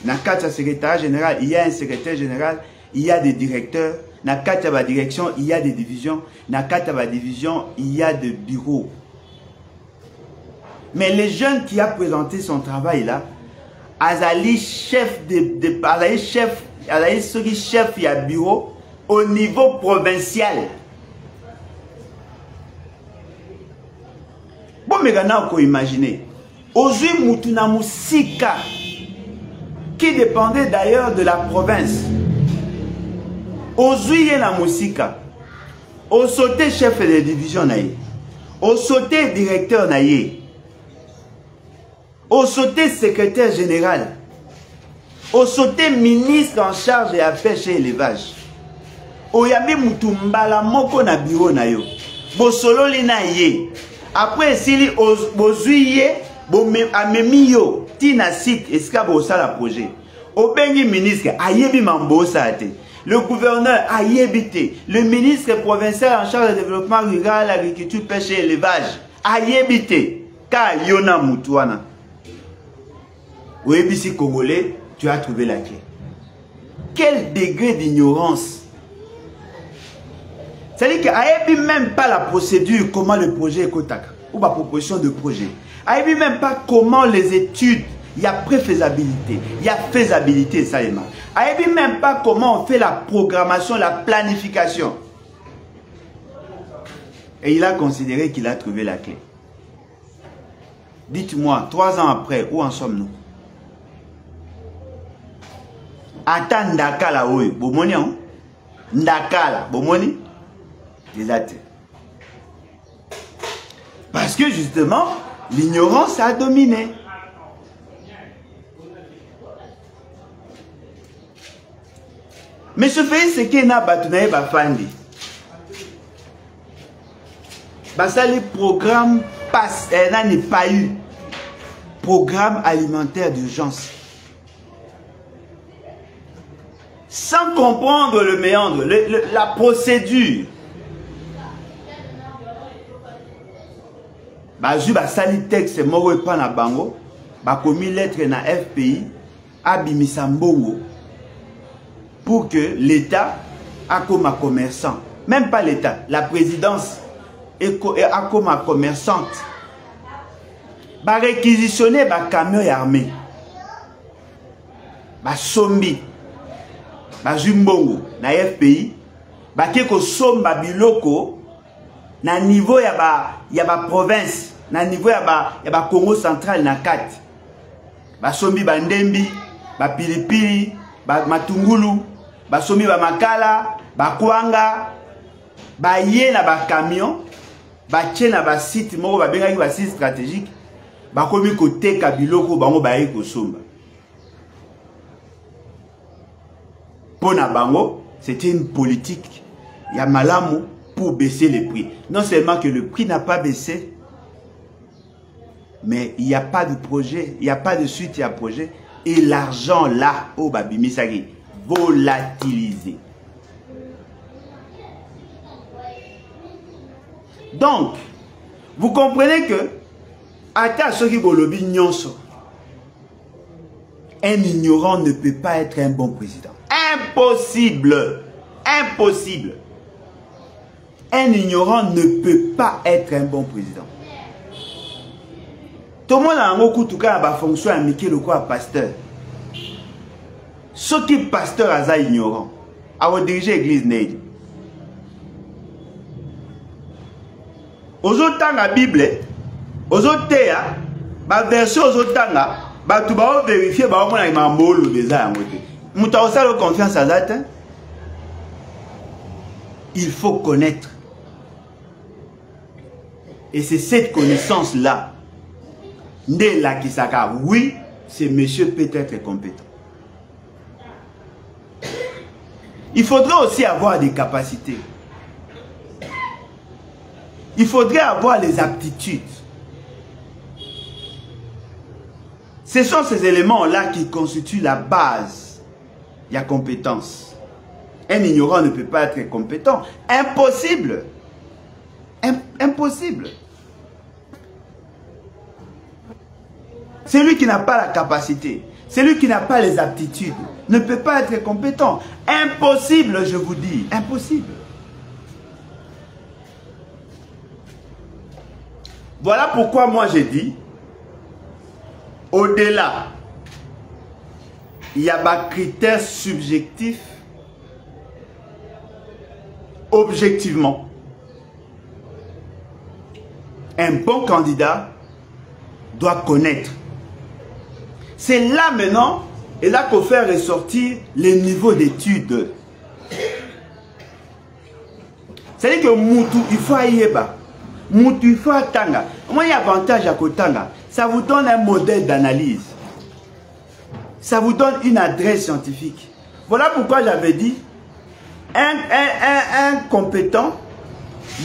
Dans le secrétariat général, il y a un secrétaire général, il y a des directeurs. Dans la direction, il y a des divisions. Dans la division, il y a des bureaux. Mais les jeunes qui a présenté son travail là, Azali chef chef il y a bureau au niveau provincial. Bon, mais maintenant, on peut imaginer. Aujourd'hui, Moutuna Moussika, qui dépendait d'ailleurs de la province. Aujourd'hui, il y a la Moussika. Au sauté chef de division, au sauté directeur, au sauté secrétaire général. Au sauté ministre en charge de la pêche et l'élevage. Oyambi mutumbala moko na bureau na yo. Bosolo li na ye. Après sili bozuye amemi yo tina site eska bosala projet. Obengi ministre ayebi mambosa te. Le gouverneur ayebi te. Le ministre provincial en charge du développement rural, l'agriculture, pêche et élevage ayebi te. Ka yona mutuana. Oyebi si congolais, tu as trouvé la clé. Quel degré d'ignorance! C'est-à-dire qu'il n'y a même pas la procédure, comment le projet est Kotaka, ou la proposition de projet. Il n'y a même pas comment les études, il y a préfaisabilité, il y a faisabilité, ça est mal. Il n'y a même pas comment on fait la programmation, la planification. Et il a considéré qu'il a trouvé la clé. Dites-moi, 3 ans après, où en sommes-nous? Attends Ndakala, oui, bomoni, hein? Ndakala, bomoni? Parce que justement, l'ignorance a dominé. Mais ce fait, c'est qu'il y a un bafandi. Ça, les programmes passent, il n'y a pas eu. Programme alimentaire d'urgence. Sans comprendre le méandre, la procédure. Bazu basali texte moko epa na bango bakomi lettre na FPI abimisa mbongo pour que l'État akoma commerçant, même pas l'État, la présidence akoma commerçante, ba réquisitionner ba camion armé, ba sombi, ba mbongo na FPI, ba keko somba biloko na niveau ya ba province, na niveau ya ba Congo central na 4. Ba sombi ba ndembi, ba pilipili, ba matungulu, ba sombi ba makala, ba kwanga, ba ye na ba camion, ba tche na ba site moko ba bengaki ba site stratégique, ba komi koteka biloko bango ba ye ko somba. Pona bango, c'était une politique ya malamu pour baisser les prix. Non seulement que le prix n'a pas baissé, mais il n'y a pas de projet, il n'y a pas de suite à projet. Et l'argent là, au Babimisagi, volatilisé. Donc, vous comprenez que, à ceux qui bolobi nyonso, un ignorant ne peut pas être un bon président. Impossible! Impossible! Un ignorant ne peut pas être un bon président. Tout le monde a un coup à la fonction à Mickey le quoi pasteur. Ce qui pasteur a ignorant, a dirigé l'église Neil. Aux autres temps la Bible, aux autres théâtres, la version aux autres temps, tu vas vérifier si tu as un mot déjà. Tu as confiance à ça. Il faut connaître. Et c'est cette connaissance-là, Ndela Kisaka, oui, ce monsieur peut être compétent. Il faudrait aussi avoir des capacités. Il faudrait avoir les aptitudes. Ce sont ces éléments-là qui constituent la base de la compétence. Un ignorant ne peut pas être compétent. Impossible. Impossible. Celui qui n'a pas la capacité, celui qui n'a pas les aptitudes, ne peut pas être compétent. Impossible, je vous dis. Impossible. Voilà pourquoi moi j'ai dit, au-delà, il y a des critères subjectifs, objectivement. Un bon candidat doit connaître. C'est là maintenant, et là qu'on fait ressortir les niveaux d'études. C'est-à-dire que Moutou, il faut aïeba. Moutou, il faut attendre. Moi, il y a avantage à Kotanga. Ça vous donne un modèle d'analyse. Ça vous donne une adresse scientifique. Voilà pourquoi j'avais dit, un compétent,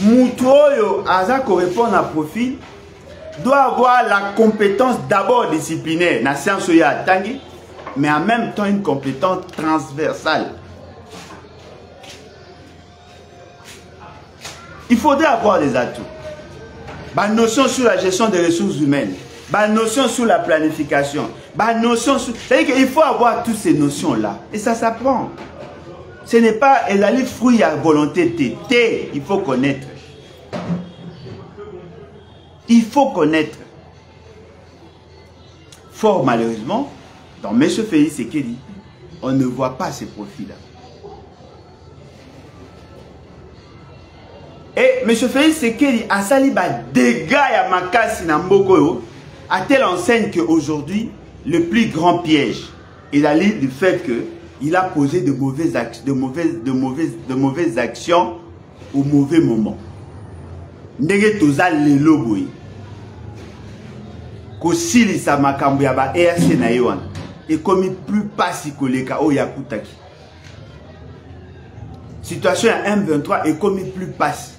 Moutoyo, Aza correspond à profil, doit avoir la compétence d'abord disciplinaire, na science ya tangi, mais en même temps une compétence transversale. Il faudrait avoir des atouts. Une notion sur la gestion des ressources humaines, une notion sur la planification, une notion sur... C'est-à-dire qu'il faut avoir toutes ces notions-là. Et ça s'apprend. Ce n'est pas un fruit à volonté. Il faut connaître. Il faut connaître. Fort malheureusement, dans M. Félix Tshisekedi, on ne voit pas ces profils-là. Et M. Félix Tshisekedi a sali ba dégâts ya makasi na mboko à telle enseigne qu'aujourd'hui, le plus grand piège est allé du fait qu'il a posé de mauvaises actions au mauvais moment. Ndenge toza lelo boy. Ko sili sa makambo ya ba ERC na yewan. Et comme il plus pas si koleka o yakutaki. Situation à M23 et comme il plus passe.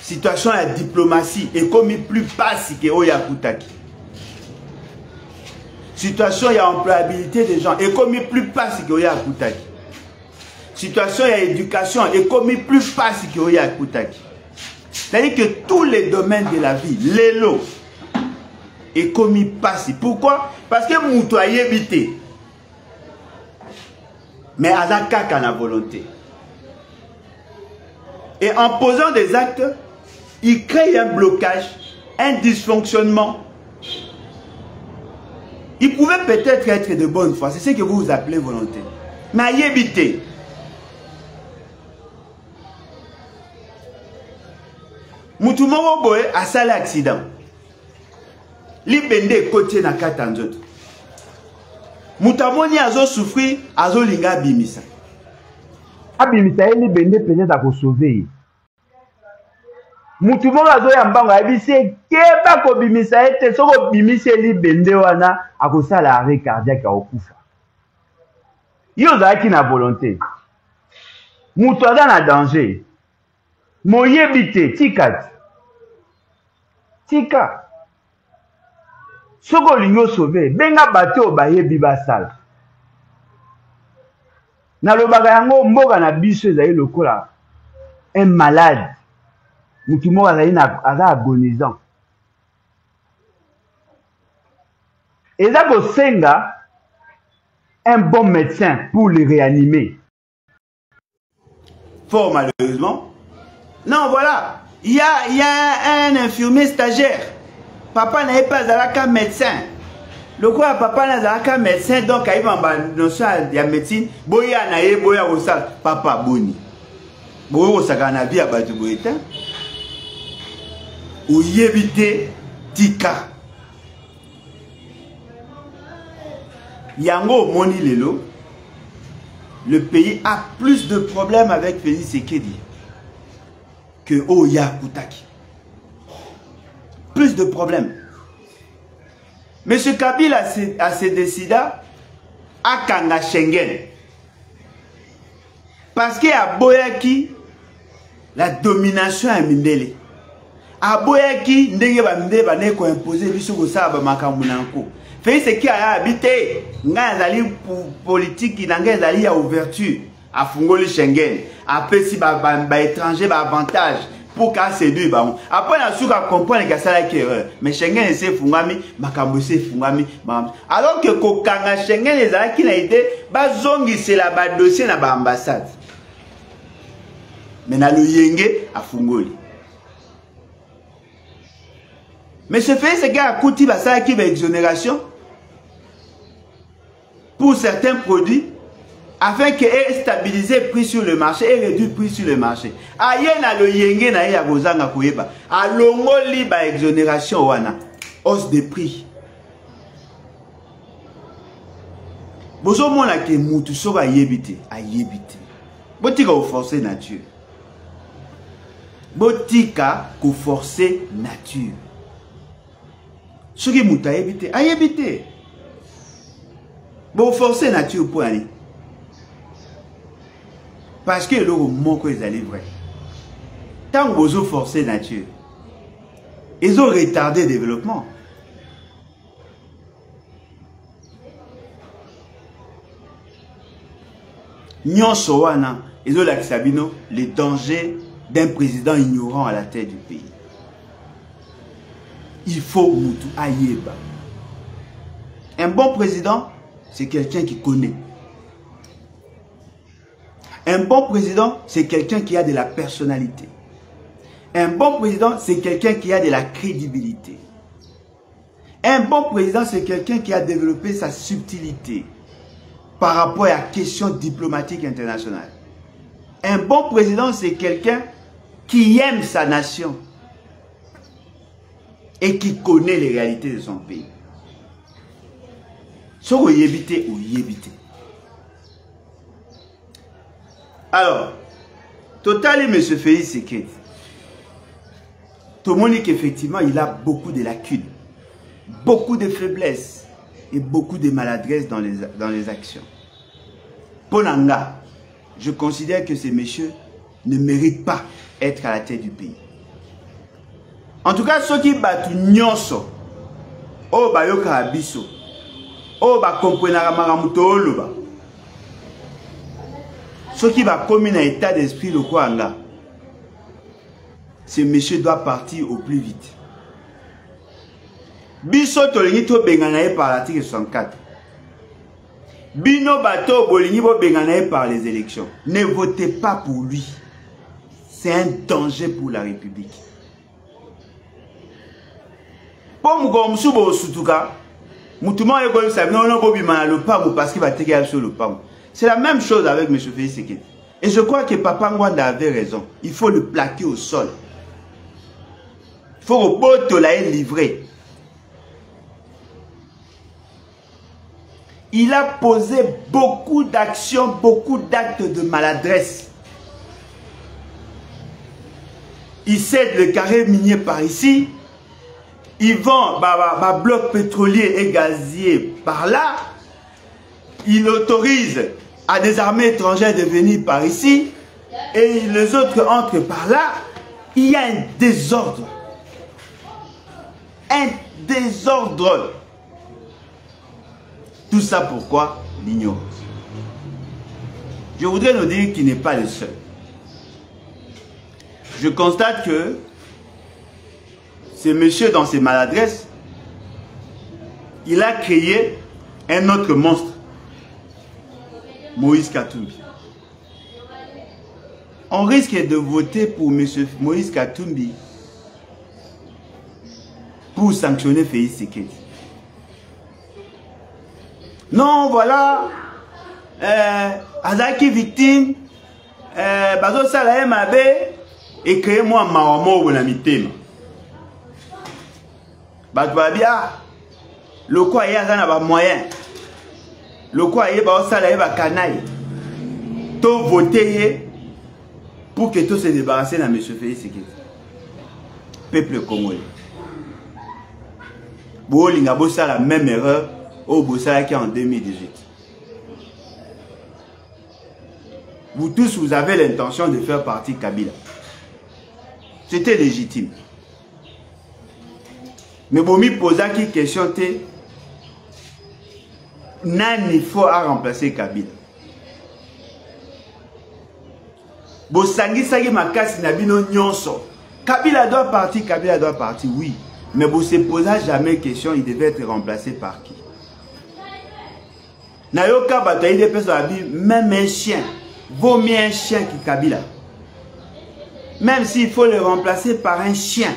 Situation à diplomatie et comme il plus passe que Oyakutaki. Situation à employabilité des gens et comme il plus passe que Oyakutaki. Situation à éducation et comme il plus passe que Oyakutaki. C'est-à-dire que tous les domaines de la vie, les lots, et comme il passe. Pourquoi? Parce que Moutou a évité. Mais Azaka a la volonté. Et en posant des actes, il crée un blocage, un dysfonctionnement. Il pouvait peut-être être de bonne foi, c'est ce que vous appelez volonté. Mais il évité. Moutoumoro Boé a sali accident. Li bende côté na katanzot. Moutamoni azo souffrir, azo linga bimisa. Abimisa li bende peut-être à sauver. Moutoumoro azo yambango abisi keba ko bimisa ete soko bimise li bende wana akosala arrêt cardiaque okufa. Yo zaki na volonté. Moutou aza na danger. Moyebite tikat. Tika. Soko lingo sauver, benga bato bayebi basala. Na lobaka yango mboka na biso ezali lokola un malade. Mutu moko azali na agonisant. Eza kosenga un bon médecin pour le réanimer. Fort malheureusement. Non, voilà. Il y a un infirmier stagiaire. Papa n'est pas à médecin. Le quoi papa n'est pas médecin, donc il va en la médecine. Boya nae boya osal papa boni. Boya osagana vie à batu boyeta. Ou yebite tika. Yango moni lelo. Le pays a plus de problèmes avec Félix Tshisekedi que Oya Kutaki. Plus de problèmes. Monsieur Kabila a se décidé à Kanga Schengen. Parce qu'il y a Boyaki, la domination à Mindele. A Boyaki, ndenge ba Mindele ba ne ko imposer biso ko sa ba makamunanko. Fait ce qui a habité, ngazali politique ngazali ya ouverture à Fungoli Schengen. Après si ba étranger ba avantage. Pour qu'à séduire, après, on a su comprendre que ça est erreur. Mais Schengen, c'est Fungami, Makambo, c'est Fungami. Alors que Kokanga Schengen, les gens qui n'ont été, Bazongi, c'est la dossier dans l'ambassade. Mais dans le Yenge, à Fungoli. Mais ce fait, c'est qu'il y a un coup de qui va exonération pour certains produits. Afin qu'elle stabilise le prix sur le marché et réduire le prix sur le marché. Ayen a le yenge na ya gozanga koyeba. A longo liba exonération wana. Hausse de prix. Bozo mona ke mutu soba yebite. A yebite. Botika ko forcer nature. Botika ko forcer nature. Soki muta yebite. A yebite. Bon, forcer nature pour aller. Parce que le mot que ils allaient vrai. Tant que vous forcez nature, ils ont retardé le développement. Nyonso wana, ils ont l'accepté les dangers d'un président ignorant à la tête du pays. Il faut Moutou Ayeba. Un bon président, c'est quelqu'un qui connaît. Un bon président, c'est quelqu'un qui a de la personnalité. Un bon président, c'est quelqu'un qui a de la crédibilité. Un bon président, c'est quelqu'un qui a développé sa subtilité par rapport à la question diplomatique internationale. Un bon président, c'est quelqu'un qui aime sa nation et qui connaît les réalités de son pays. Ce qu'on y évite ou y évite. Alors, total, M. Félix Tshisekedi, tout le monde dit qu'effectivement, il a beaucoup de lacunes, beaucoup de faiblesses et beaucoup de maladresses dans les actions. Pour Nanga, je considère que ces messieurs ne méritent pas d'être à la tête du pays. En tout cas, ceux qui battent nyonso, oh ba yoka abiso, oh ba comprenara maramuto oloba, ceux qui va commettre un état d'esprit de Kwanga, ce monsieur doit partir au plus vite. Biso tolingi to benganaye par l'article 64. Bino bato bolingi bo benganaye par les élections. Ne votez pas pour lui. C'est un danger pour la République. Pour Moukomsu bo sutuka, Moutouman yekoli sabi non bobi manalo pas parce qu'il va te gagner sur le pas. C'est la même chose avec M. Félix Tshisekedi. Et je crois que Papa Ngwanda avait raison. Il faut le plaquer au sol. Il faut au boto la livrer. Il a posé beaucoup d'actions, beaucoup d'actes de maladresse. Il cède le carré minier par ici. Il vend bloc pétrolier et gazier par là. Il autorise à des armées étrangères de venir par ici. Et les autres entrent par là. Il y a un désordre. Un désordre. Tout ça pourquoi? L'ignorance. Je voudrais nous dire qu'il n'est pas le seul. Je constate que ce monsieur, dans ses maladresses, il a créé un autre monstre. Moïse Katumbi. On risque de voter pour M. Moïse Katumbi pour sanctionner Félix Tshisekedi. Non, voilà, Azaki victime, Bazo Salaye Mabe, et créez-moi Mahamo ou Namitema. Batwabia, le quoi y a un moyen, le quoi y a Bazo Salaye Bakanaï, tout voter pour que tout se débarrasse de M. Félix Tshisekedi. Peuple congolais. Bolinga bossa la même erreur au Bossalaki en 2018. Vous tous, vous avez l'intention de faire partie Kabila. C'était légitime. Mais vous me posez une question, il faut remplacer Kabila. Bosangi sagi makasi nabino nyonso. Kabila doit partir, oui. Mais vous ne se posez jamais question, il devait être remplacé par qui? Nayoka bataille des personnes, même un chien vaut mieux un chien que Kabila. Même s'il faut le remplacer par un chien.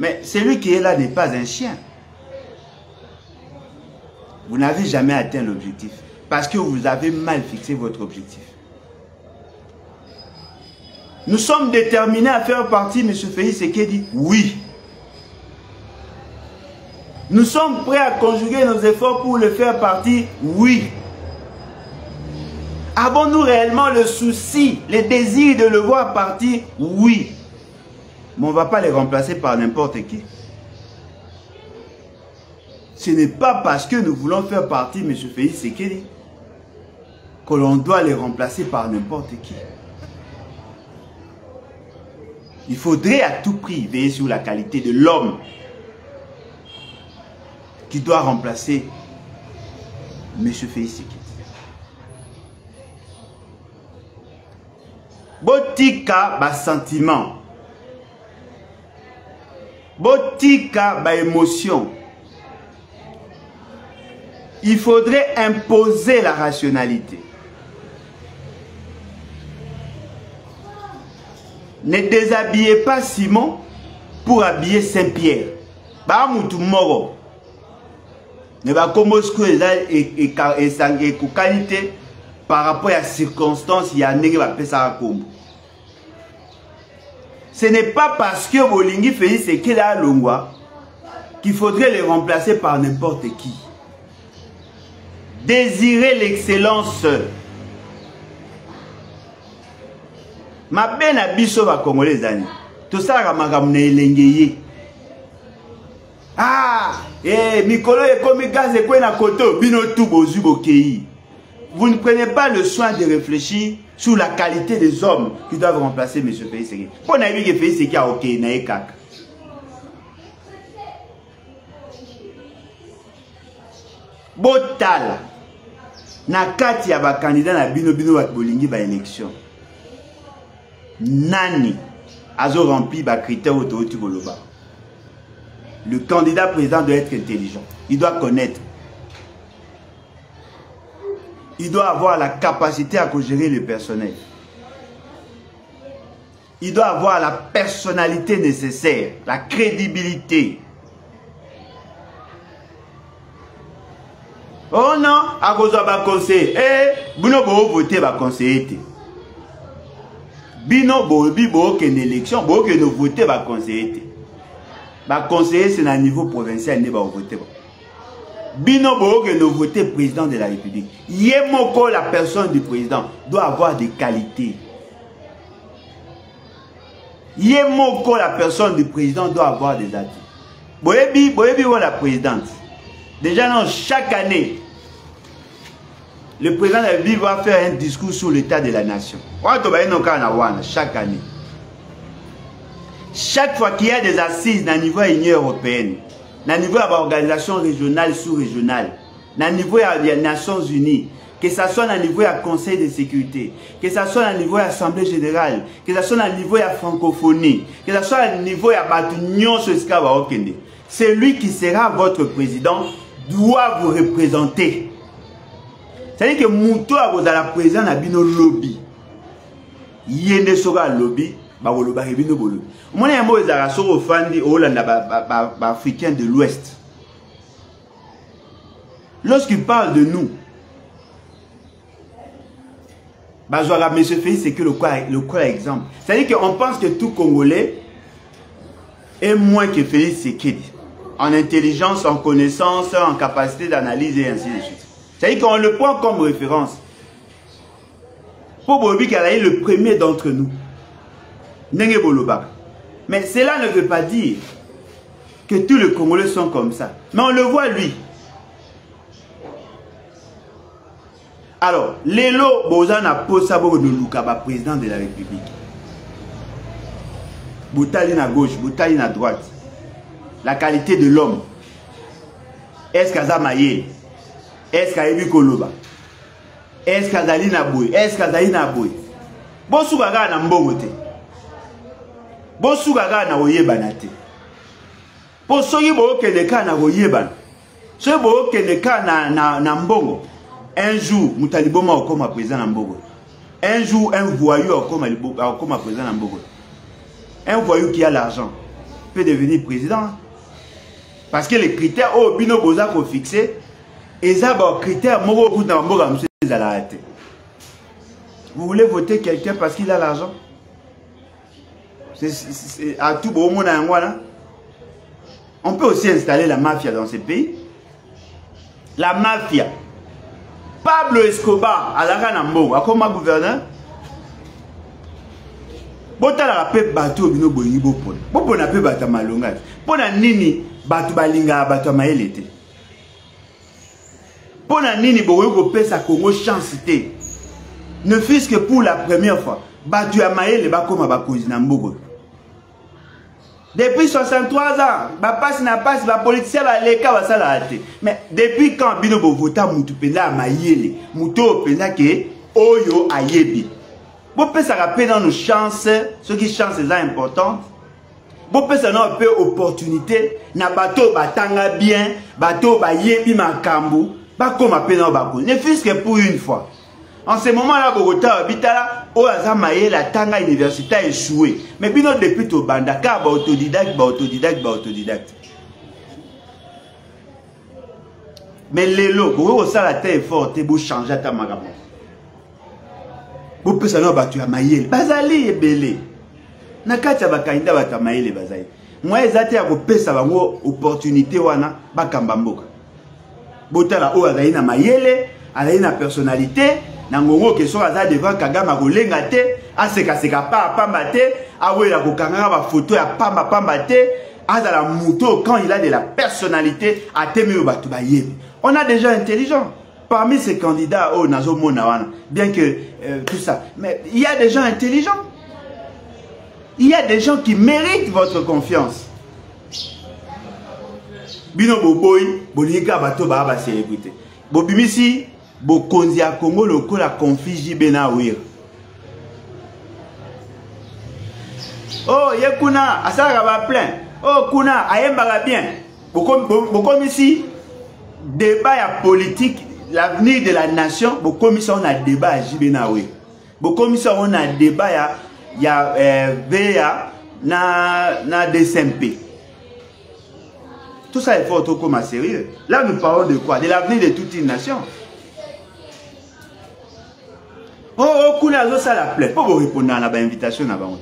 Mais celui qui est là n'est pas un chien. Vous n'avez jamais atteint l'objectif. Parce que vous avez mal fixé votre objectif. Nous sommes déterminés à faire partie, M. Félix Tshisekedi, oui. Nous sommes prêts à conjuguer nos efforts pour le faire partie, oui. Avons-nous réellement le souci, le désir de le voir partir, oui. Mais on ne va pas les remplacer par n'importe qui. Ce n'est pas parce que nous voulons faire partie de M. Félix Tshisekedi que l'on doit les remplacer par n'importe qui. Il faudrait à tout prix veiller sur la qualité de l'homme qui doit remplacer M. Félix Tshisekedi. Botika ba sentiment, botika ba émotion. Il faudrait imposer la rationalité. Ne déshabillez pas Simon pour habiller Saint-Pierre. Ba mutu moro. Ne ba komosku et qualité par rapport à la circonstance, il y a un nègre qui va kombo. Ce n'est pas parce que Bolingi Félix Tshisekedi a Longwa qu'il faudrait les remplacer par n'importe qui. Désirer l'excellence. Ma belle abisso va congolais amis. Tout ça va m'amener. Ah, Mikolo est comme gaz et quoi na koto bino tout bozu bokei. Vous ne prenez pas le soin de réfléchir sur la qualité des hommes qui doivent remplacer M. Félix Tshisekedi. Pour n'avoir que Félix Tshisekedi a ok na ekak. Botal na kati ya ba candidat na bino ba bolingi ba élection. Nani azo rempli ba critères autorité boloba. Le candidat président doit être intelligent. Il doit connaître. Il doit avoir la capacité à gérer le personnel. Il doit avoir la personnalité nécessaire, la crédibilité. Oh non, à cause de la conseil, Bino bo voter ba conseiller. Bino bo ken élection, bo que nous voter ba conseiller. Ba conseiller c'est à niveau provincial ne ba voter. Bino bo que nous voter président de la République. Yemoko la personne du président doit avoir des qualités. Yemoko la personne du président doit avoir des atouts. Boyebi ou la présidente. Déjà non, chaque année, le président de la République va faire un discours sur l'état de la nation. Chaque année. Chaque fois qu'il y a des assises dans le niveau de l'Union européenne, dans le niveau de l'organisation régionale, sous-régionale, dans le niveau des Nations Unies, que ce soit dans le niveau du Conseil de sécurité, que ce soit dans le niveau de l'Assemblée générale, que ce soit dans le niveau de la francophonie, que ce soit dans le niveau de l'Union sociale, c'est lui qui sera votre président, doit vous représenter. C'est-à-dire que Mouto a vous la présidente a bino lobby. Yende sera lobby, ba woloba bino bolo. Mon yamo ezara soro fandi Hollanda ba africain de l'Ouest. Lorsqu'il parle de nous, bah je M. Félix, c'est que le quoi exemple. C'est-à-dire qu'on pense que tout Congolais est moins que Félix Tshisekedi. En intelligence, en connaissance, en capacité d'analyse et ainsi de suite. C'est-à-dire qu'on le prend comme référence. Pour Bobi Kalaï, le premier d'entre nous. Nenge Bolobak. Mais cela ne veut pas dire que tous les Congolais sont comme ça. Mais on le voit lui. Alors, Lelo Bozana Posabo de Lukaba, président de la République. Boutali à gauche, Boutali à droite. La qualité de l'homme. Est-ce qu'Azamaye? Est-ce qu'Ayebi Koloba? Est-ce qu'Azalina Boy? Est-ce qu'Azalina Boy? Bosugaga na mbongote. Bosugaga na oyebanate. Posoyi bo keneka na oyeban. Ce bo keneka na mbongo. Un jour, Moutaliboma okoma président na mbongo. Un jour, un voyou okoma président na mbongo. Un voyou qui a l'argent peut devenir président. Parce que les critères au bino boza ko fixé, et ça bon critères moko kuta mboka monsieur zalate. Vous voulez voter quelqu'un parce qu'il a l'argent? C'est à tout bon monde en voilà. On peut aussi installer la mafia dans ces pays. La mafia. Pablo Escobar à la Ranambo, à comme gouverneur. Botala la paix bateau bino boyibo pon. Bopona paix bata malonga. Pona nini batu balinga batu maelete. Pour nini boyo pesa Congo chance té. Ne fût-ce que pour la première fois. Batu amaye le bakoma bakozi na mbogo. Depuis 63 ans, passe na passe, ba politicien ba leka ba sala ate. Mais depuis quand bino bo vota mutu penda amayele, mutu penda ke oyo ayebi. Bo pesa ka pena nos chances, ce qui chance est important. Bo pesa na peu opportunité na bateau batanga bien, bateau ba yebi makambu, ba koma pena ba ko. Ne fût-ce que pour une fois. En ce moment-là, Bogota habitala, o azamaye la tanga université a échoué. Mais bino depuis to banda ka ba autodidacte. Mais lelo, bo ça la terre forte, bo changer ta magamo. Bo pesa no batu ya mayele, bazali ebele. Na kati ya bakainda batamayele bazali. Moi ezate ya ko pesa bango opportunité wana bakamba mboka. Botala o azali na mayele, azali na personnalité. Nangongo ke so aza devant Kagame kolenga te aseka pa pamba te awela ko kanganga ba photo ya pamba te azala muto quand il a de la personnalité atemi batu ba yebi. On a déjà intelligent parmi ces candidats au nazo mona wana bien que tout ça, mais il y a des gens intelligents. Il y a des gens qui méritent votre confiance. Bino boboy bolinga bato ba célébrité. Bobimisi Bokonzi a Congo loko la confiji benawir. Oh, ye kuna, asara ba plein. Oh, kuna, ayemba bien. Bokom ici, débat ya politique, l'avenir de la nation, bokom ici on a débat à Jibenawir. Bokom ici on a débat ya VA na DSMP. Tout ça il faut auto comme sérieux. Là nous parlons de quoi? De l'avenir de toute une nation. Oh, kuna zo ça la plaît. Pour vous répondre à la invitation na bango.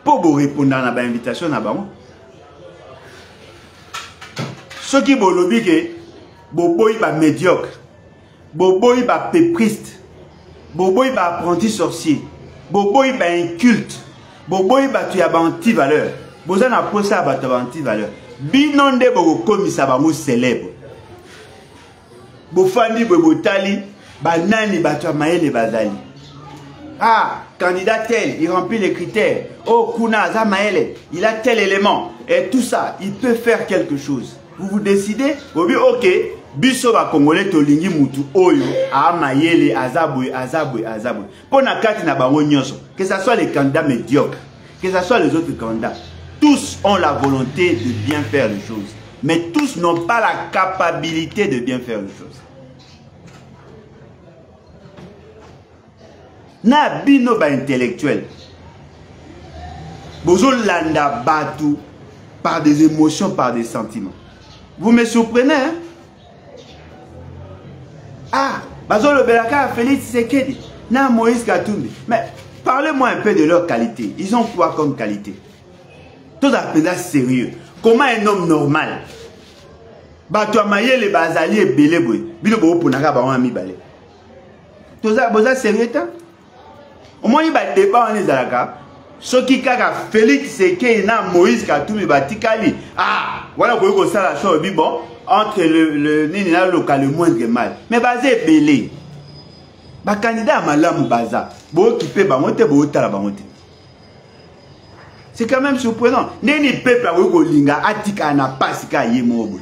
Pour vous répondre à la invitation na bango. Ce qui bolobi que boboy ba médiocre, boboy ba pépriste, boboy ba apprenti sorcier, boboy ba inculte, boboy ba tu ya ba anti-valeur. Boza na posa ba ta anti-valeur. Binonde boko komisa bango célèbre. Bofandi botali banani bato maele bazali. Ah, candidat tel, il remplit les critères. Oh, Kuna Azamaele, il a tel élément. Et tout ça, il peut faire quelque chose. Vous vous décidez? Vous dites, ok, biso ba Congolais tolingi mutu oyo, Amaele, Azabwe. Pona kati na bango nyonso, que ce soit les candidats médiocres, que ce soit les autres candidats, tous ont la volonté de bien faire les choses. Mais tous n'ont pas la capacité de bien faire les choses. Na bino ba intellectuel. Bozo landa batu par des émotions, par des sentiments. Vous me surprenez, hein? Ah, Bazo le Belaka, Félix Sekedi, na Moïse Katumbi. Mais parlez-moi un peu de leur qualité. Ils ont quoi comme qualité? Tout à fait sérieux. Comment un homme normal? Batu amaye le bazali et beleboy. Bino bo ponaka ba wami balé. Tout ça, boza sérieux ta? Au moins il va débat en ezalaka. Ce qui kaka Félix Sekedi na Moïse Katumbi batikali. Ah, voilà ko ça la chose bi bon entre le nini na local le moindre mal. Mais basé belé. Ba candidat malamu baza. Bo occupé ba monte bo otala ba monte. C'est quand même surprenant. Neni peuple a ko linga atika na pasika yemobo.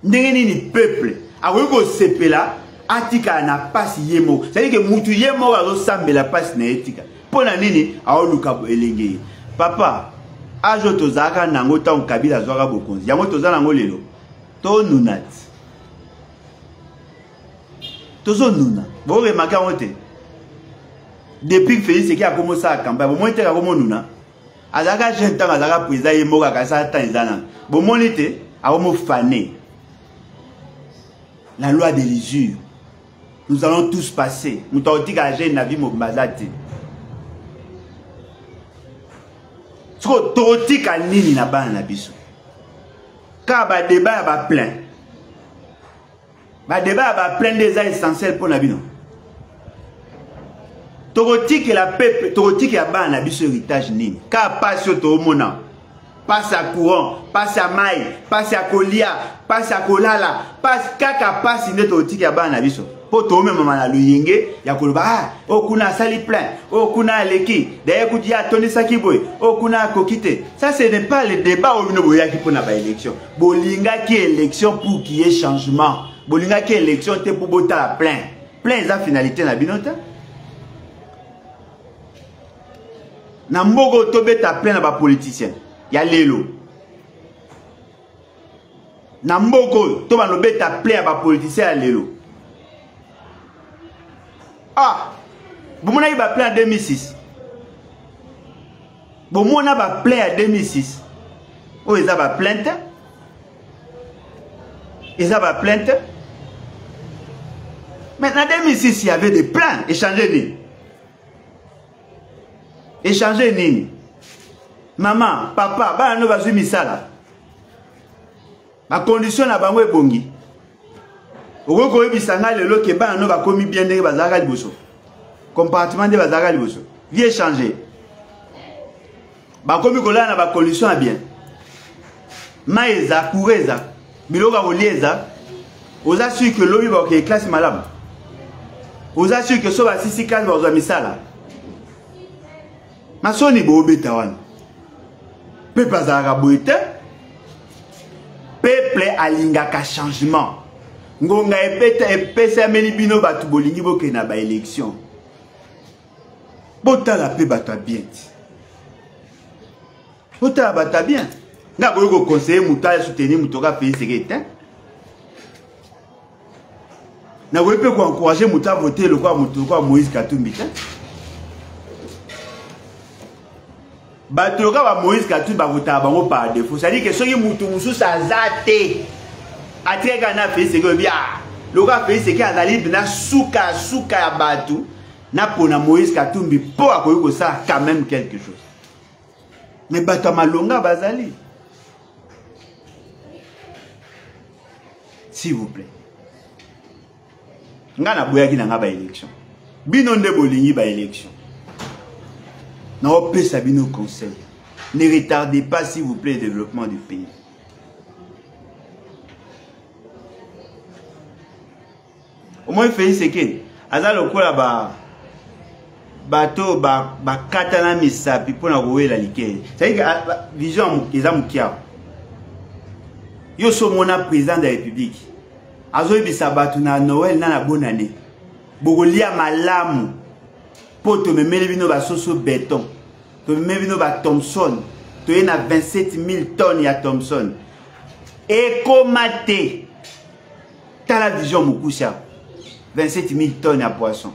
Neni peuple a ko sepela atika na pasi yemo. C'est-à-dire que mutu yemo a sambe la pasi na etika. Pona nini a oluka elenge. Papa, ajo tozaka nango ta kabila zwaka bokonzi. Yango tozana nango lelo. To nunat. Tozo nuna. Bo remaka onte. Depuis que Félix Sekedi a commencé à campagne, bon moi était comme nuna. Azaka jeune temps azaka président yemo ka sa temps izana. Bon moi était a como fané. La loi de l'usure. Nous allons tous passer. Nous t'avons dit que j'ai une vie mobazati. Ce que tu as dit que nini na ba na biso. Car ba débat ba plein. Ba débat ba plein des essentiels pour na bino. Tu as dit que la peuple, tu as dit que ba na biso héritage nini. Car pas sur to mona. passe à courant, passe à maille, passe à colia, passe à kolala, passe kaka passe net au tika bana biso. Po to même mama luyenge ya koloba ah okuna sali plein, okuna leki, d'ailleurs kuti ya toni sakiboy, okuna kokite. Ça ce n'est pas le débat au bino boya ki pona ba élection. Bolinga ki élection pour qu'il y ait changement. Bolinga ki élection te pour bota plein. Plein za finalité na binota. Na mbogo tobeta plein na ba politicien. Ya lelo. Na mbogo to ba lobeta plein ba politicien ya lelo. Ah, bomona ba plein en 2006. Bomona ba plein en 2006. Oh, ils ba plainte. Ils ba plainte. Maintenant, en 2006, il y avait des plans. Échanger nini. Échanger nini. Maman, papa, ba no ba zumi sala. Ma condition na bango ebongi. Oko ebisanga lelo ke ba no ba komi bien ndenge bazaka liboso. Compartiment de bazaka liboso. Vie échanger. Ba komi kolana ba condition bien. Maeza kureza. Biloka olieza. Oza sûr que lobi ba ke classe malamu. Oza sûr que so ba sisi classe ba zo misala. Masoni bo beta wana. Peuple azaka boite. Peuple alingaka changement. Ngonga epeta epesa meni bino batu bolingi boke na ba élection. Botala pe bata bien. Botala bata bien. Na ko conseiller mutala soutenir mutoka pays secrétaire. Na ko pe ko encourager mutala voter le quoi mutoka Moïse Katumbi. Batoka ba Moïse Katumbi ba vota bango par défaut. Ça dit que soki mutu musu sa zate. Atreka na pays secrétaire bien. Le gars pays secrétaire azali na suka ya batu. Na pona Moïse Katumbi po akoyiko ça quand même quelque chose. Mais bata malonga bazali. S'il vous plaît. Ngana boyaki na nga ba élection. Bino nde bolingi ba élection. Na opesa bino conseil. Ne retardez pas s'il vous plaît le développement du pays. Au moins Félix Sekedi aza lokola bato ba katana misapi pona kowela likele. C'est que vision eza mukia. Yo so mona président de la République. Azo bisa bato na Noël na bonne année. Bogolia malamu. Poto memele bino ba soso béton. To memele bino ba Thompson. To yena 27 000 tonnes ya Thompson. Ekomate. T'as la vision mukusia. 27 000 tonnes à poisson.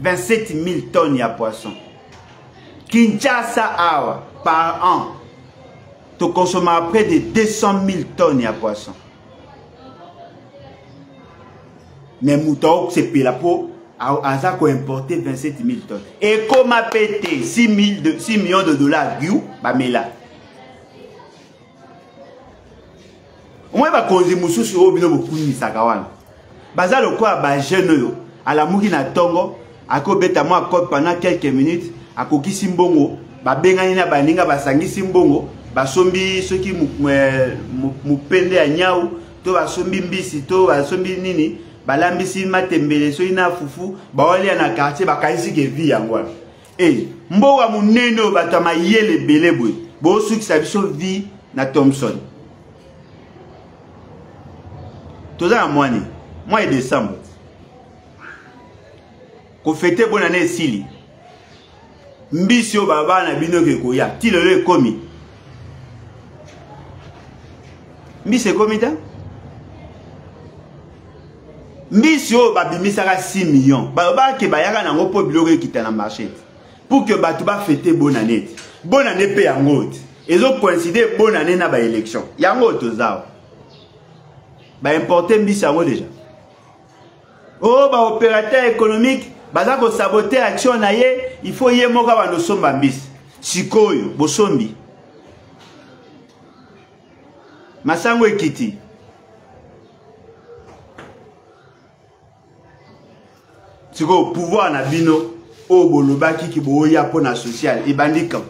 27 000 tonnes à poisson. Kinshasa awa par an. Tu consommes près de 200 000 tonnes à poisson. Mais mouton c'est pile la peau. À ça qu'on importe 27 000 tonnes. Et comme a pété 6 millions de dollars, Bamela. Moi ba konzi mususu o bino bokuni sakawana. Baza lokwa ba jeune yo ala muki na tongo akobeta mo akop pendant quelques minutes akokisi mbongo ba bengani na baninga basangisi mbongo basombi soki mupende ya nyau to basombi mbisi to basombi nini balambisi matembele so ina fufu baolia na quartier bakaisi ke vie yango. Mboga munene batama yele belebwe bo suki sabiso vie na Thompson. Tout ça à mois de décembre. Ko fêter bonne année sili. Mbisio baba na bino ke koya. Ti le komi. Mbise komita? Mbisio babimisaka 6 millions. Baba ke bayaka na ngopo biloko kita na marché. Pour que batu ba fêter bonne année. Bonne année pe yango. Ezo coïncider bonne année na ba élection. Yango tozao. Ba importer mbisi yango déjà. Oh ba opérateur économique baza ko saboter action na ye, il faut ye moka ba no somba mbisi. Sikoyo bosombi. Masango ekiti. Siko pouvoir na bino o bolobaki ki boya pona social ebandika.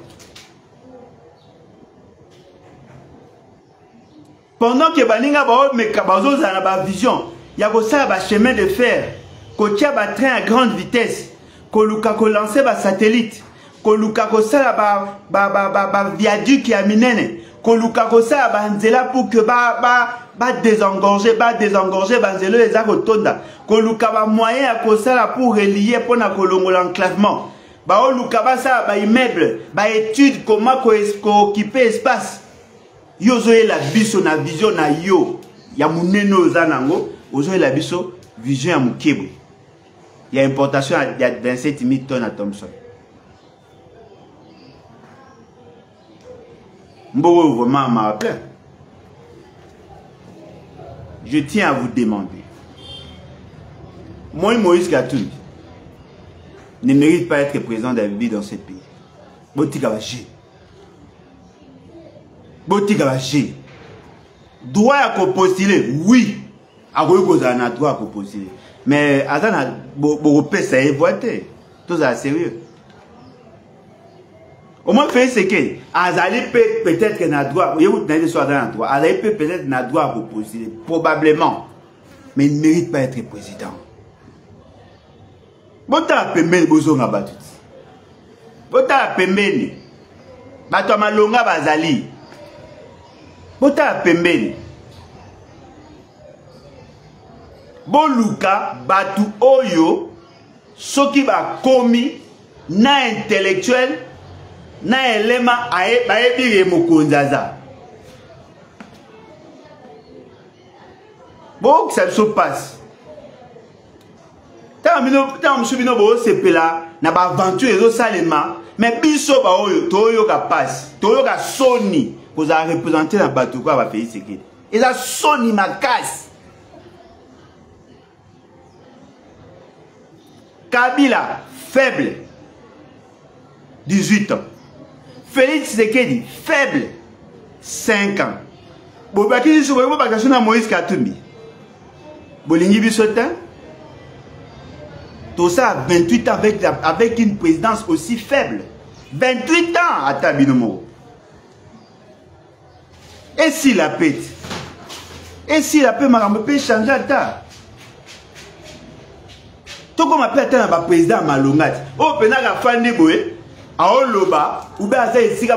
Pendant que baninga bazo za na ba vision, ya ko sala ba chemin de fer, ko tia ba train à grande vitesse, ko luka ko lancer ba satellite, ko luka ko sala ba viaduc ya minene, ko luka ko sala ba nzela pour que ba désengorger ba nzelo eza ko tonda, ko luka ba moyen ya ko sala pour relier pona ko longola enclavement. Ba o luka ba sala ba immeuble, ba étude comment ko occuper espace. Yo zoé la biso na vision na yo ya muneno zanango ozoé la biso vision ya mukebo ya importation ya 27 000 tonnes à Thomson. Mbo vraiment m'a rappelé. Je tiens à vous demander. Moi Moïse Katumbi ne mérite pas d'être président d'Habibi dans ce pays. Botika Baché. Botika Baché. Droit à postuler, oui. A droit à postuler. Mais Azana Boropé, ça est voté. Tout ça sérieux. Au moins, fait ce que Azali peut-être qu'il a droit. Vous n'avez pas le droit. Azali peut-être qu'il a droit à postuler. Probablement. Mais il ne mérite pas d'être président. Bota pembeni bozonga batut. Bota pembeni. Bato malonga bazali. Bota pembeni. Boluka batu oyo soki ba komi na intellectuel na elema baebire mokonzaza. Bon, ça se passe. Tant que vous avez na ba aventure ezo salema mais biso ba oyo toyo ka passe toyo ka soni vous a représenter na bato kwa ba pays sekedi eza soni makasi. Kabila faible 18 ans, Félix Tshisekedi faible 5 ans. Bobaki so bo bakasho na Moïse Katumbi bolingi biso ta. Tout ça à 28 ans avec une présidence aussi faible. 28 ans à Tabinomo. Et si la paix? Et si la paix m'a peut changer à ta? Tout comme appelle un président Malongat. Oh, Penaka Fandi Boé, à Oloba, ou bien à Zézika,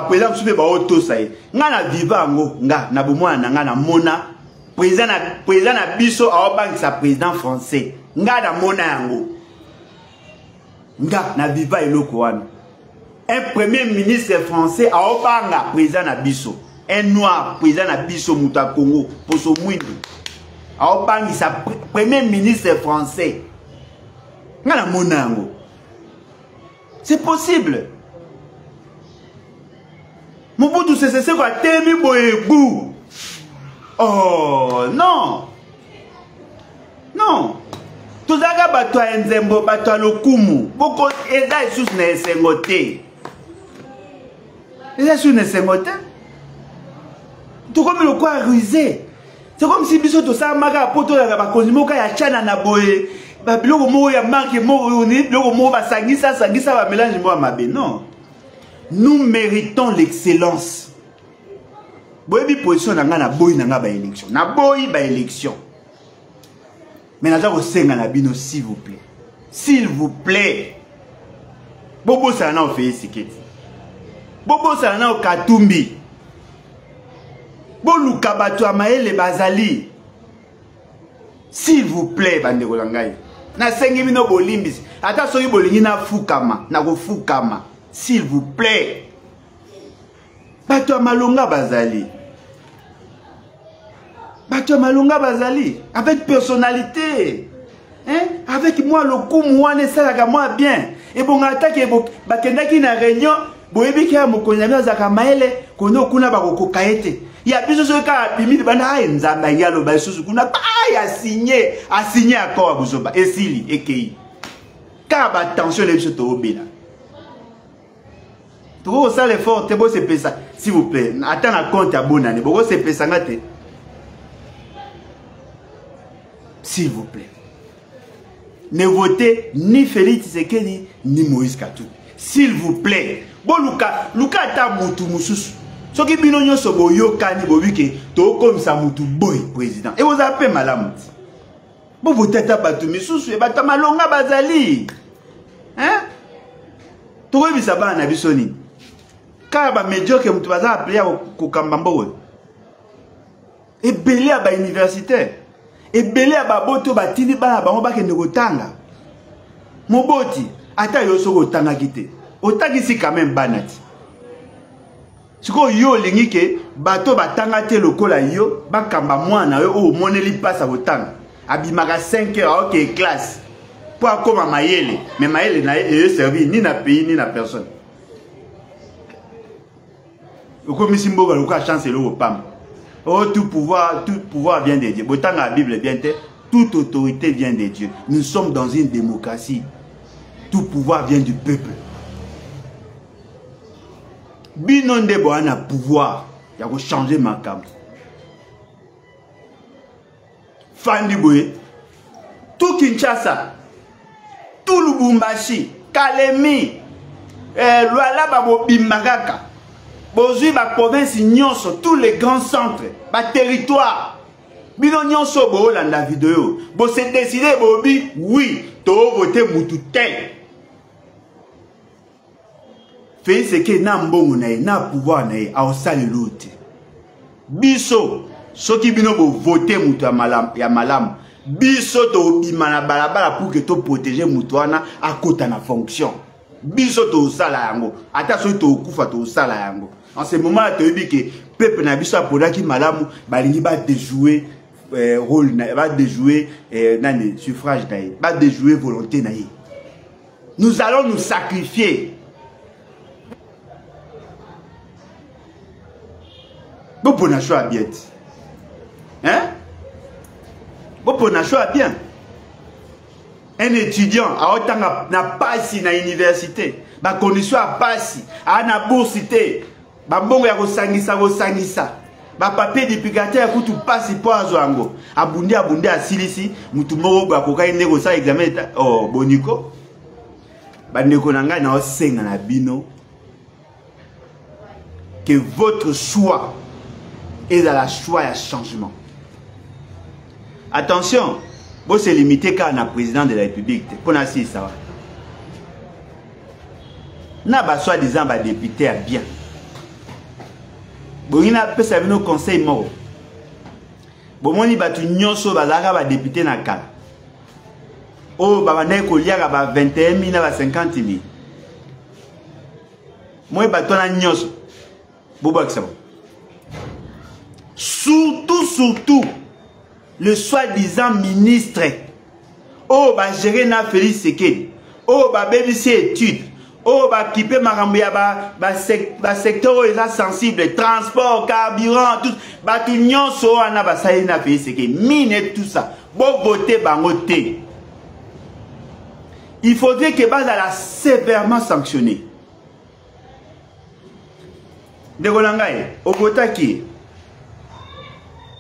président Soube Baoto Saï. Nana Viva Ngo, na Boumouana, Nana Mona, président na Bisso, à Obank, sa président français. Nga na mona yango. Nga na viva eloko wana. Un premier ministre français a obanga président na biso. Un noir président na biso muta Congo poso mwindu. A obanga sa premier ministre français. Nga na mona yango. C'est possible. Mobutu Sese Seko a temi boyebu. Oh non. Non. Tout ça que bato a nzembo bato a lokumu boko eza esus na esengote eza esus na esengote tout comme le quoi rusé. C'est comme si biso to sa maka poto la bakonzi moka ya chana na boye ba biloko mo ya manque mo ni biloko mo ba sangisa ba mélange mo mabe. Non, nous méritons l'excellence. Boye bi position na nga na boy na nga ba élection na boy ba élection. Mais nous s'il vous plaît. S'il vous plaît. Bobo Salana au fait Sekedi. Bobo Salana au Katumbi. Bolu Kabato Amaele Bazali. S'il vous plaît, bande Rolangai. Na sengi mino bolimbis. Ata soyi bolingi na fukama. Na go fukama. S'il vous plaît. Bato Amalonga Bazali. Bato Malonga Bazali, avec personnalité, hein? Avec moi le coup moi ne ça moi bien. Et bon attaque et bon bakenda ki na réunion, boyebi ki amokonya zaka maele kono kuna bakoko kaete. Ya biso so ka bimi bana nzamba yalo ba susu kuna a signé accord buzoba esili ekei. Ka ba tension les biso to obela. Tout ça l'effort te bo se pesa s'il vous plaît. Attends la compte à bonne année. Bo se pesa ngate. S'il vous plaît. Ne votez ni Félix Tshisekedi ni Moïse Katumbi. S'il vous plaît. Bon Luka ta mutu mususu. Soki bino nyonso boyokani bobike tokomisa mutu boy président. Et vous appelez malamu. Bo votata batu misusu e bata malonga bazali. Hein? Toyebisa bana na biso nini? Ka ba médiocre mutu baza appeler ko kambambo. Ebele ba universitaire. Ebele ba boto batini bana bango bakende kotanga. Moboti ata yo soko tanga kite. Otagisi quand même banati. Siko yo lingi ke bato batanga te lokola yo bakamba mwana yo o moneli pasa kotanga. Abimaka 5 heures ok classe. Pour akoma mayele, mais mayele na e servi ni na pays ni na personne. Okomi simboga lokola chance lo pam. Oh, tout pouvoir vient de Dieu. Botanga la Bible vient de toute autorité vient de Dieu. Nous sommes dans une démocratie. Tout pouvoir vient du peuple. Binonde boana pouvoir. Il y a changer ma cam. Fandi Boye. Tout Kinshasa. Tout Lubumbashi. Kalemi. Luala Babo Bimagaka. Bozui ba province nyonso, tous les grands centres, ba territoire. Bino nyonso bo landa vidéo. Bo se décider bobi oui, to voter mutu tel. Fait ce que na mbongo na pouvoir na a osali lote. Biso soki bino bo voter mutu ya malam. Biso to bimana balabala pour que to protéger mutu wana akota na fonction. Biso to sala yango. Ata so to kufa to sala yango. En ce moment, tu as dit que le peuple n'a pas pour qui malamu, il va déjouer rôle, va déjouer suffrage, va déjouer volonté. Nous allons nous sacrifier. Bon pour nous choisir bien. Hein? Bon pour nous choisir bien. Un étudiant a autant n'a pas si na université, ba condition a pas si, a na bourse. Babongo ya kosangisa ba papier duplicateur ya kutu passeport azwango abundi asilisi mutu moko bakoka ine ko sa examen oh boniko bandeko nanga na osenga na bino que votre choix est dans la choix ya changement. Attention, vous se limitez qu'à un président de la République pour n'assis ça. Na ba soi-disant ba député à bien. Bonina pesa bino conseil moko. Bomoni batu nyonso bazaka ba député na kala. Oh baba na ko liaka ba 21 000 na ba 50 000. Moi batu na nyonso. Bobo kisabo. Surtout le soi-disant ministre. Oh ba gérer na Félix Sekedi. Oh ba BBC étude. Oh, bah, qui peut m'arranger, secteur est sensible, transport, carburant, tout, bah, tout nyon so, ana, bah, ça y est, na fait, c'est que, mine, tout ça, bon, voter, bah, voter. Il faudrait que, bah, la sévèrement sanctionné. De Rolangaï, au votaki,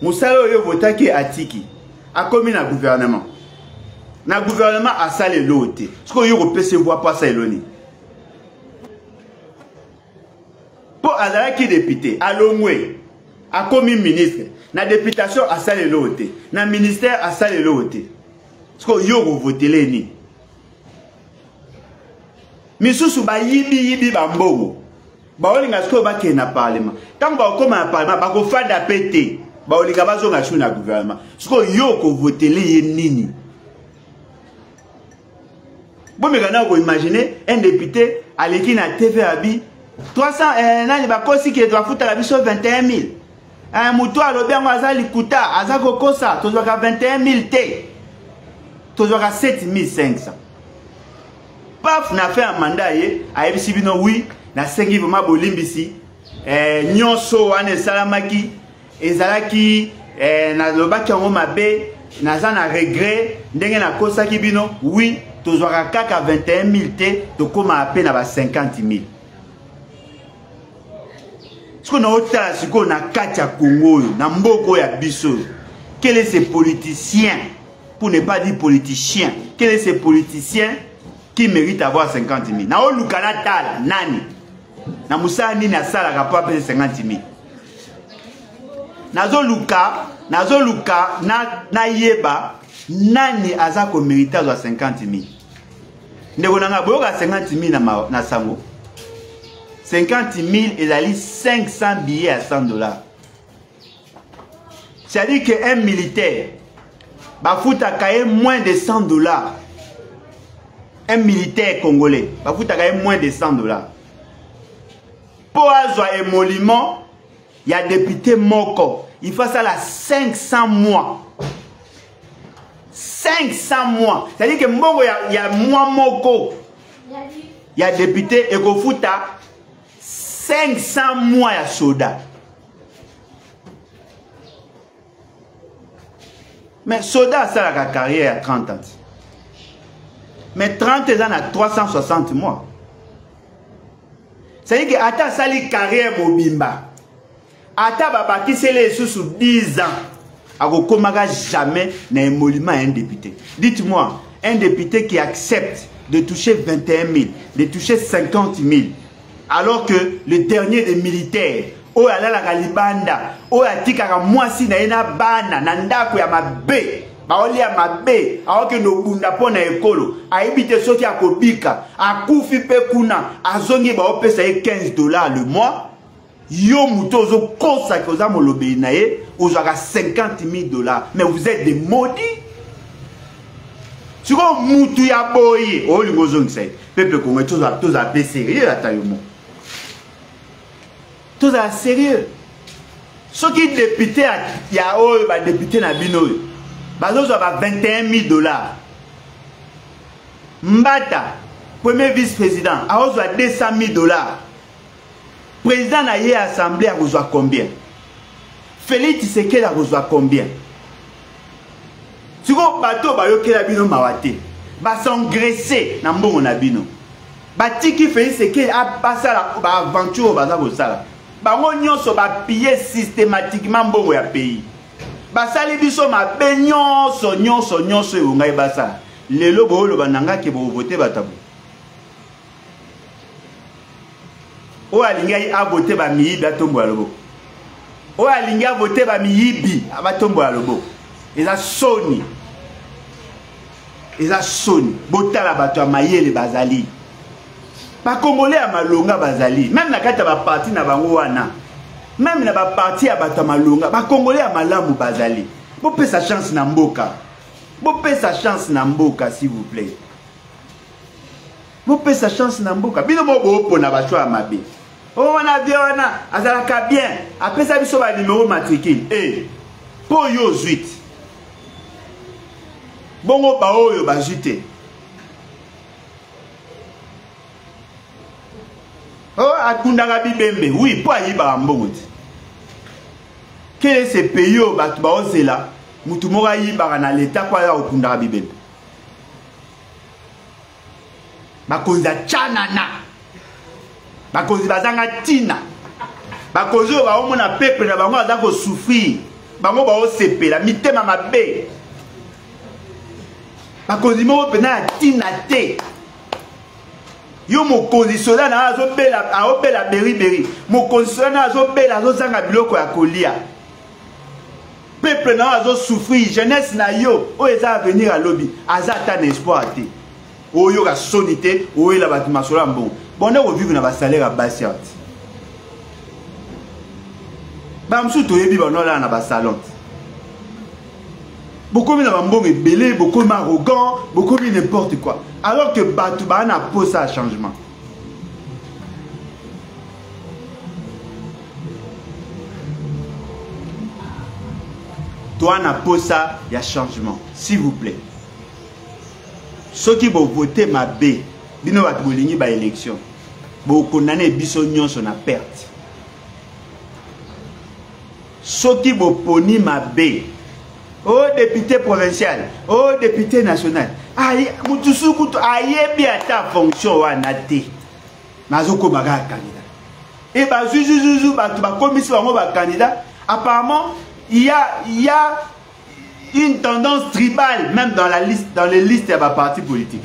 Moussalo, yo votaki, atiki, a commis na gouvernement. Na gouvernement, a salé l'autre. Ce qu'on y a percevoir pas ça, Eloni. Pour Azara qui député, à Longwe, à commis ministre, na députation à salle l'autre, na ministère à salle l'autre. Ce qu'on y a voté les ni. Misusu ba yibi ba mbongo. Ba olinga sko ba ke na parlement. Tant ba ko ma parlement ba ko fada pété. Ba olinga ba zo nga chou na gouvernement. Ce qu'on y a voté les nini. Bon mais quand on imagine un député à l'équipe na TV Abi 300 nani bakosi ki doit foutre la biso 21 000. Un moutou a l'obé en azali kuta, azako kosa, tozoka 21 000 te. Tozoka 7 500. Paf, na fait un mandat a ebisi bino oui, na sengi vraiment bolimbisi. Nyonso wane salamaki, ezalaki na lobaki yango mabe, na zana regret, ndenge na kosa ki bino oui, tozoka kaka 21 000 te, tokoma à peine à 50 000. Ce qu'on a ota siko na katia Congo na mboko ya biso. Quel est ce politicien, pour ne pas dire politicien, quel est ce politicien qui mérite d'avoir 50 000? Na olukana tala nani? na musala nini asalaka po apesa 50 000. Nazoluka na yeba nani aza ko mérite azwa 50 000. Ndeko nanga boyoka 50 000 na sango. 50 000 ezali 500 billets à $100. C'est-à-dire qu'un militaire bafuta kaye moins de $100. Un militaire congolais bafuta kaye moins de $100. Pour azwa émolument, il y a député moko, il faut ça la 500 mois. 500 mois. C'est-à-dire que mbongo il y a mois moko. Il y a député et go futa 500 mois ya soda. Mais soda ça la carrière à 30 ans. Mais 30 ans à 360 mois. C'est-à-dire que ata sali carrière mobimba. Ata babaki sele sous 10 ans. Agokomaga jamais n'a émolument un député. Dites-moi, un député qui accepte de toucher 21 000, de toucher 50 000, alors que le dernier des militaires, oh ala la galibanda, oh atika mwasi na ena bana, nandako ya mabe, baoli ya mabe, alors que no bunda pona ekolo, aibite soki akobika, akufi pe kuna, azongi ba opesa $15 le mois. Yo mutozo kosa koza molobe nae, ozaka $50 000. Mais vous êtes des maudits. Tu vois mutu ya boye, oh lingozo nse, peuple congolais tous a sérieux à taillemo. Tous a sérieux. Ce qui député ya oh ba député na bino, bazo ba $21 000. Mbata, premier vice-président, a ozo $200 000. Président na ye assemblée a reçoit combien? Félix Tshisekedi a reçoit combien? Si vous bateau ba yoke la bino mawate, ba s'engraisser na mbongo na bino. Ba tiki Félix Tshisekedi a passé la ba aventure ba za ko sala. Ba ngo nyonso ba piller systématiquement mbongo ya pays. Ba sali biso ma be nyonso e ngai ba sala. Lelo bo lo bananga ke bo voter batabu. O alingi a voté ba miyibi atombo ya lobo. O alingi a voté ba miyibi abatombo ya lobo. Eza soni. Eza soni. Botala bato ya mayele bazali. Ba Congolais ya malonga bazali. Même na kata ba parti na bango wana. Même na ba parti ya bato ya malonga. Ba Congolais ya malamu bazali. Bo pesa chance na mboka. Bo pesa chance na mboka s'il vous plaît. Bo pesa chance na mboka. Bino mo bo na bato ya mabe. Oh, on a bien, on a, azalaka bien. Après ça, il y a numéro matricule. Eh, pour yo 8. Bongo bao yo ba jute. Oh, akundaka bibembe. Oui, pour ayi ba mbongo. Quel est ce pays au batu ba ozela? Mutu mora yi ba na l'état kwa ya okundaka bibembe. Ba konza chanana. Bakozi bazanga tina. Bakozi ba omona peuple na bango azako souffrir. Bango ba osepela mitema mabe. Bakozi mo pena tina te. Yo mo conditionner na azobela aobela beriberi. Mo conditionner na azobela azozanga biloko ya kolia. Peuple na azo souffrir, jeunesse na yo o eza venir à lobby, azata espoir te. Oyo ka sonité, oyo la batima sola mbon. Bon, on vivre dans un salaire à basse. Bamsou to yebi bano la na ba salon. Beaucoup na bambon est belé, beaucoup arrogant, beaucoup n'importe quoi. Alors que Batouba n'a pas ça changement. Toi n'a pas ça, il y a changement. S'il vous plaît. Ceux qui vont voter ma B. Bino bat bolingi ba élection. Bo condamner biso nyonso na perte. Soki bo poni ma B. Oh député provincial, oh député national. Aïe, mutusu kutu aïe bien ta fonction wana te. Nazoko baga candidat. Et ba zuzu ba tu ba commission ba candidat. Apparemment, il y a une tendance tribale même dans la liste, dans les listes des partis politiques.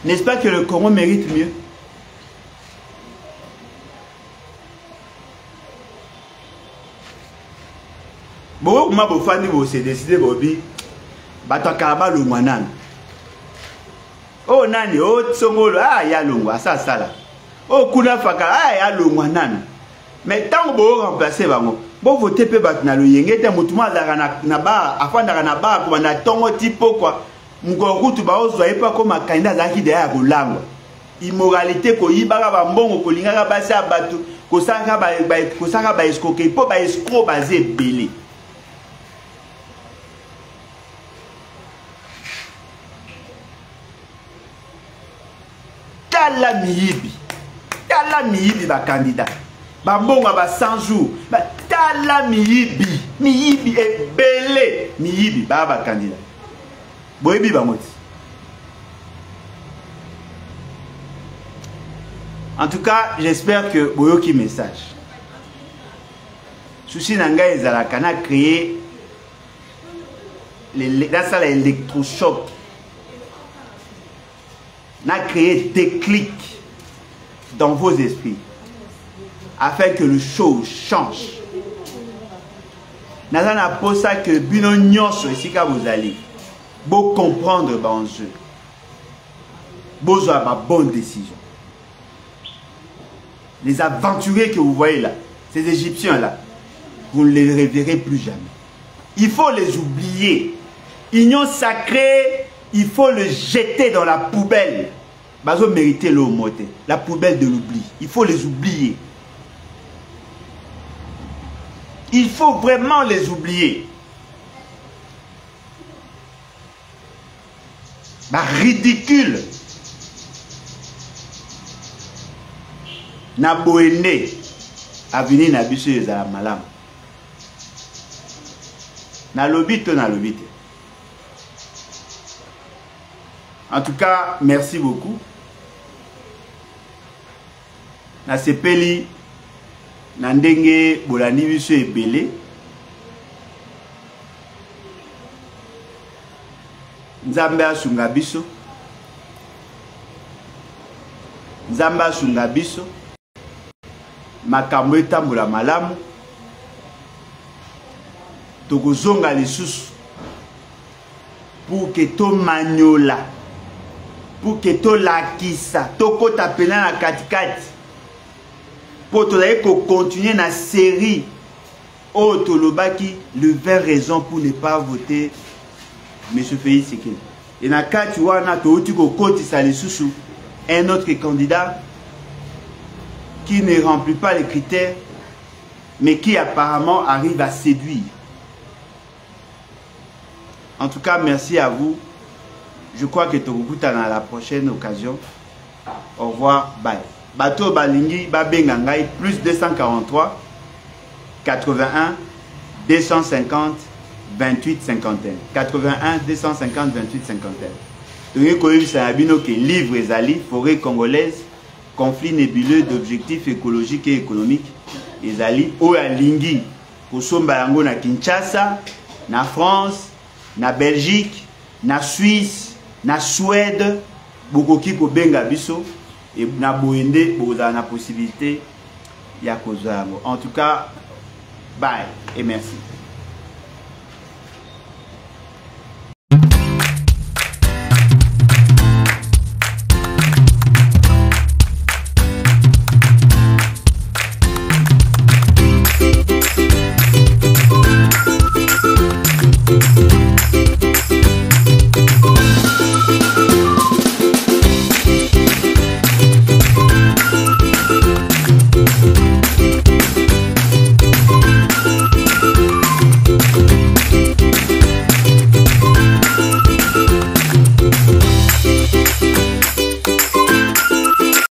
N'est-ce pas que le Congo mérite mieux? Bon, comment vous faites, vous se décidez, Bobby, Batakaba le Mwanan. Oh, Nani, oh, Tsongolo, ah, ya longwa, ça, là. Oh, Kuna Faka, ah, ya longwa, Nani. Mais tant que vous remplacez, vous votez peu batna le yenge, t'es moutouma na ba, afin d'arana ba, comme on a tongo tipo quoi. Moukourou, tu vas oser pas comme un candidat zaki derrière la langue. Immoralité, ko yibara ba mbongo, ko lingara ba sa batu, ko sanga ba escroquer, po ba escroc basé belé. Tala miyibi ba candidat. Ba mbongo ba 100 jours. Ba tala miyibi e belé miyibi ba candidat. Boyebi ba moti. En tout cas, j'espère que boyoki message. Souci nanga ezalaka na créer la salle électrochoc. Na créé des clics dans vos esprits afin que le show change. Nazana pour ça que bino nyonso ici quand vous allez beau comprendre l'enjeu, beau avoir ma bonne décision. Les aventuriers que vous voyez là, ces Égyptiens là, vous ne les reverrez plus jamais. Il faut les oublier. Union sacrée, il faut le jeter dans la poubelle. Bazo mériter l'eau moté, la poubelle de l'oubli. Il faut les oublier. Il faut vraiment les oublier. Bah, ridicule. Na boende avenir na biso ezala malam. Na lobito na lobite. En tout cas, merci beaucoup. Na sepeli na ndenge bolandi biso ebele. Nzambe asunga biso. Nzambe asunga biso. Makambo etambola malamu. Tokozonga lisusu pour que to manyola, pour que to lakisa, to kota pena na katikati, pour to continuer na série Otolobaki le 20 raisons pour ne pas voter M. Félix Tshisekedi. Et na kati wana to uti ko kotisa lisusu un autre candidat qui ne remplit pas les critères mais qui apparemment arrive à séduire. En tout cas, merci à vous. Je crois que Tokukuta dans la prochaine occasion. Au revoir, bye. Bato Balingi, Babengangai, plus 243 81 250 28 51. 81 250 28 51. Donc, comme ça, livre Ezali, forêt congolaise, conflit nébuleux d'objectifs écologiques et économiques. Ezali, Oyalingi, Kosomba Yango na Kinshasa, na France, na Belgique, na Suisse, na Suède, Bokoki ko benga biso, et na Boende, boza na possibilité ya kozango. En tout cas, bye et merci.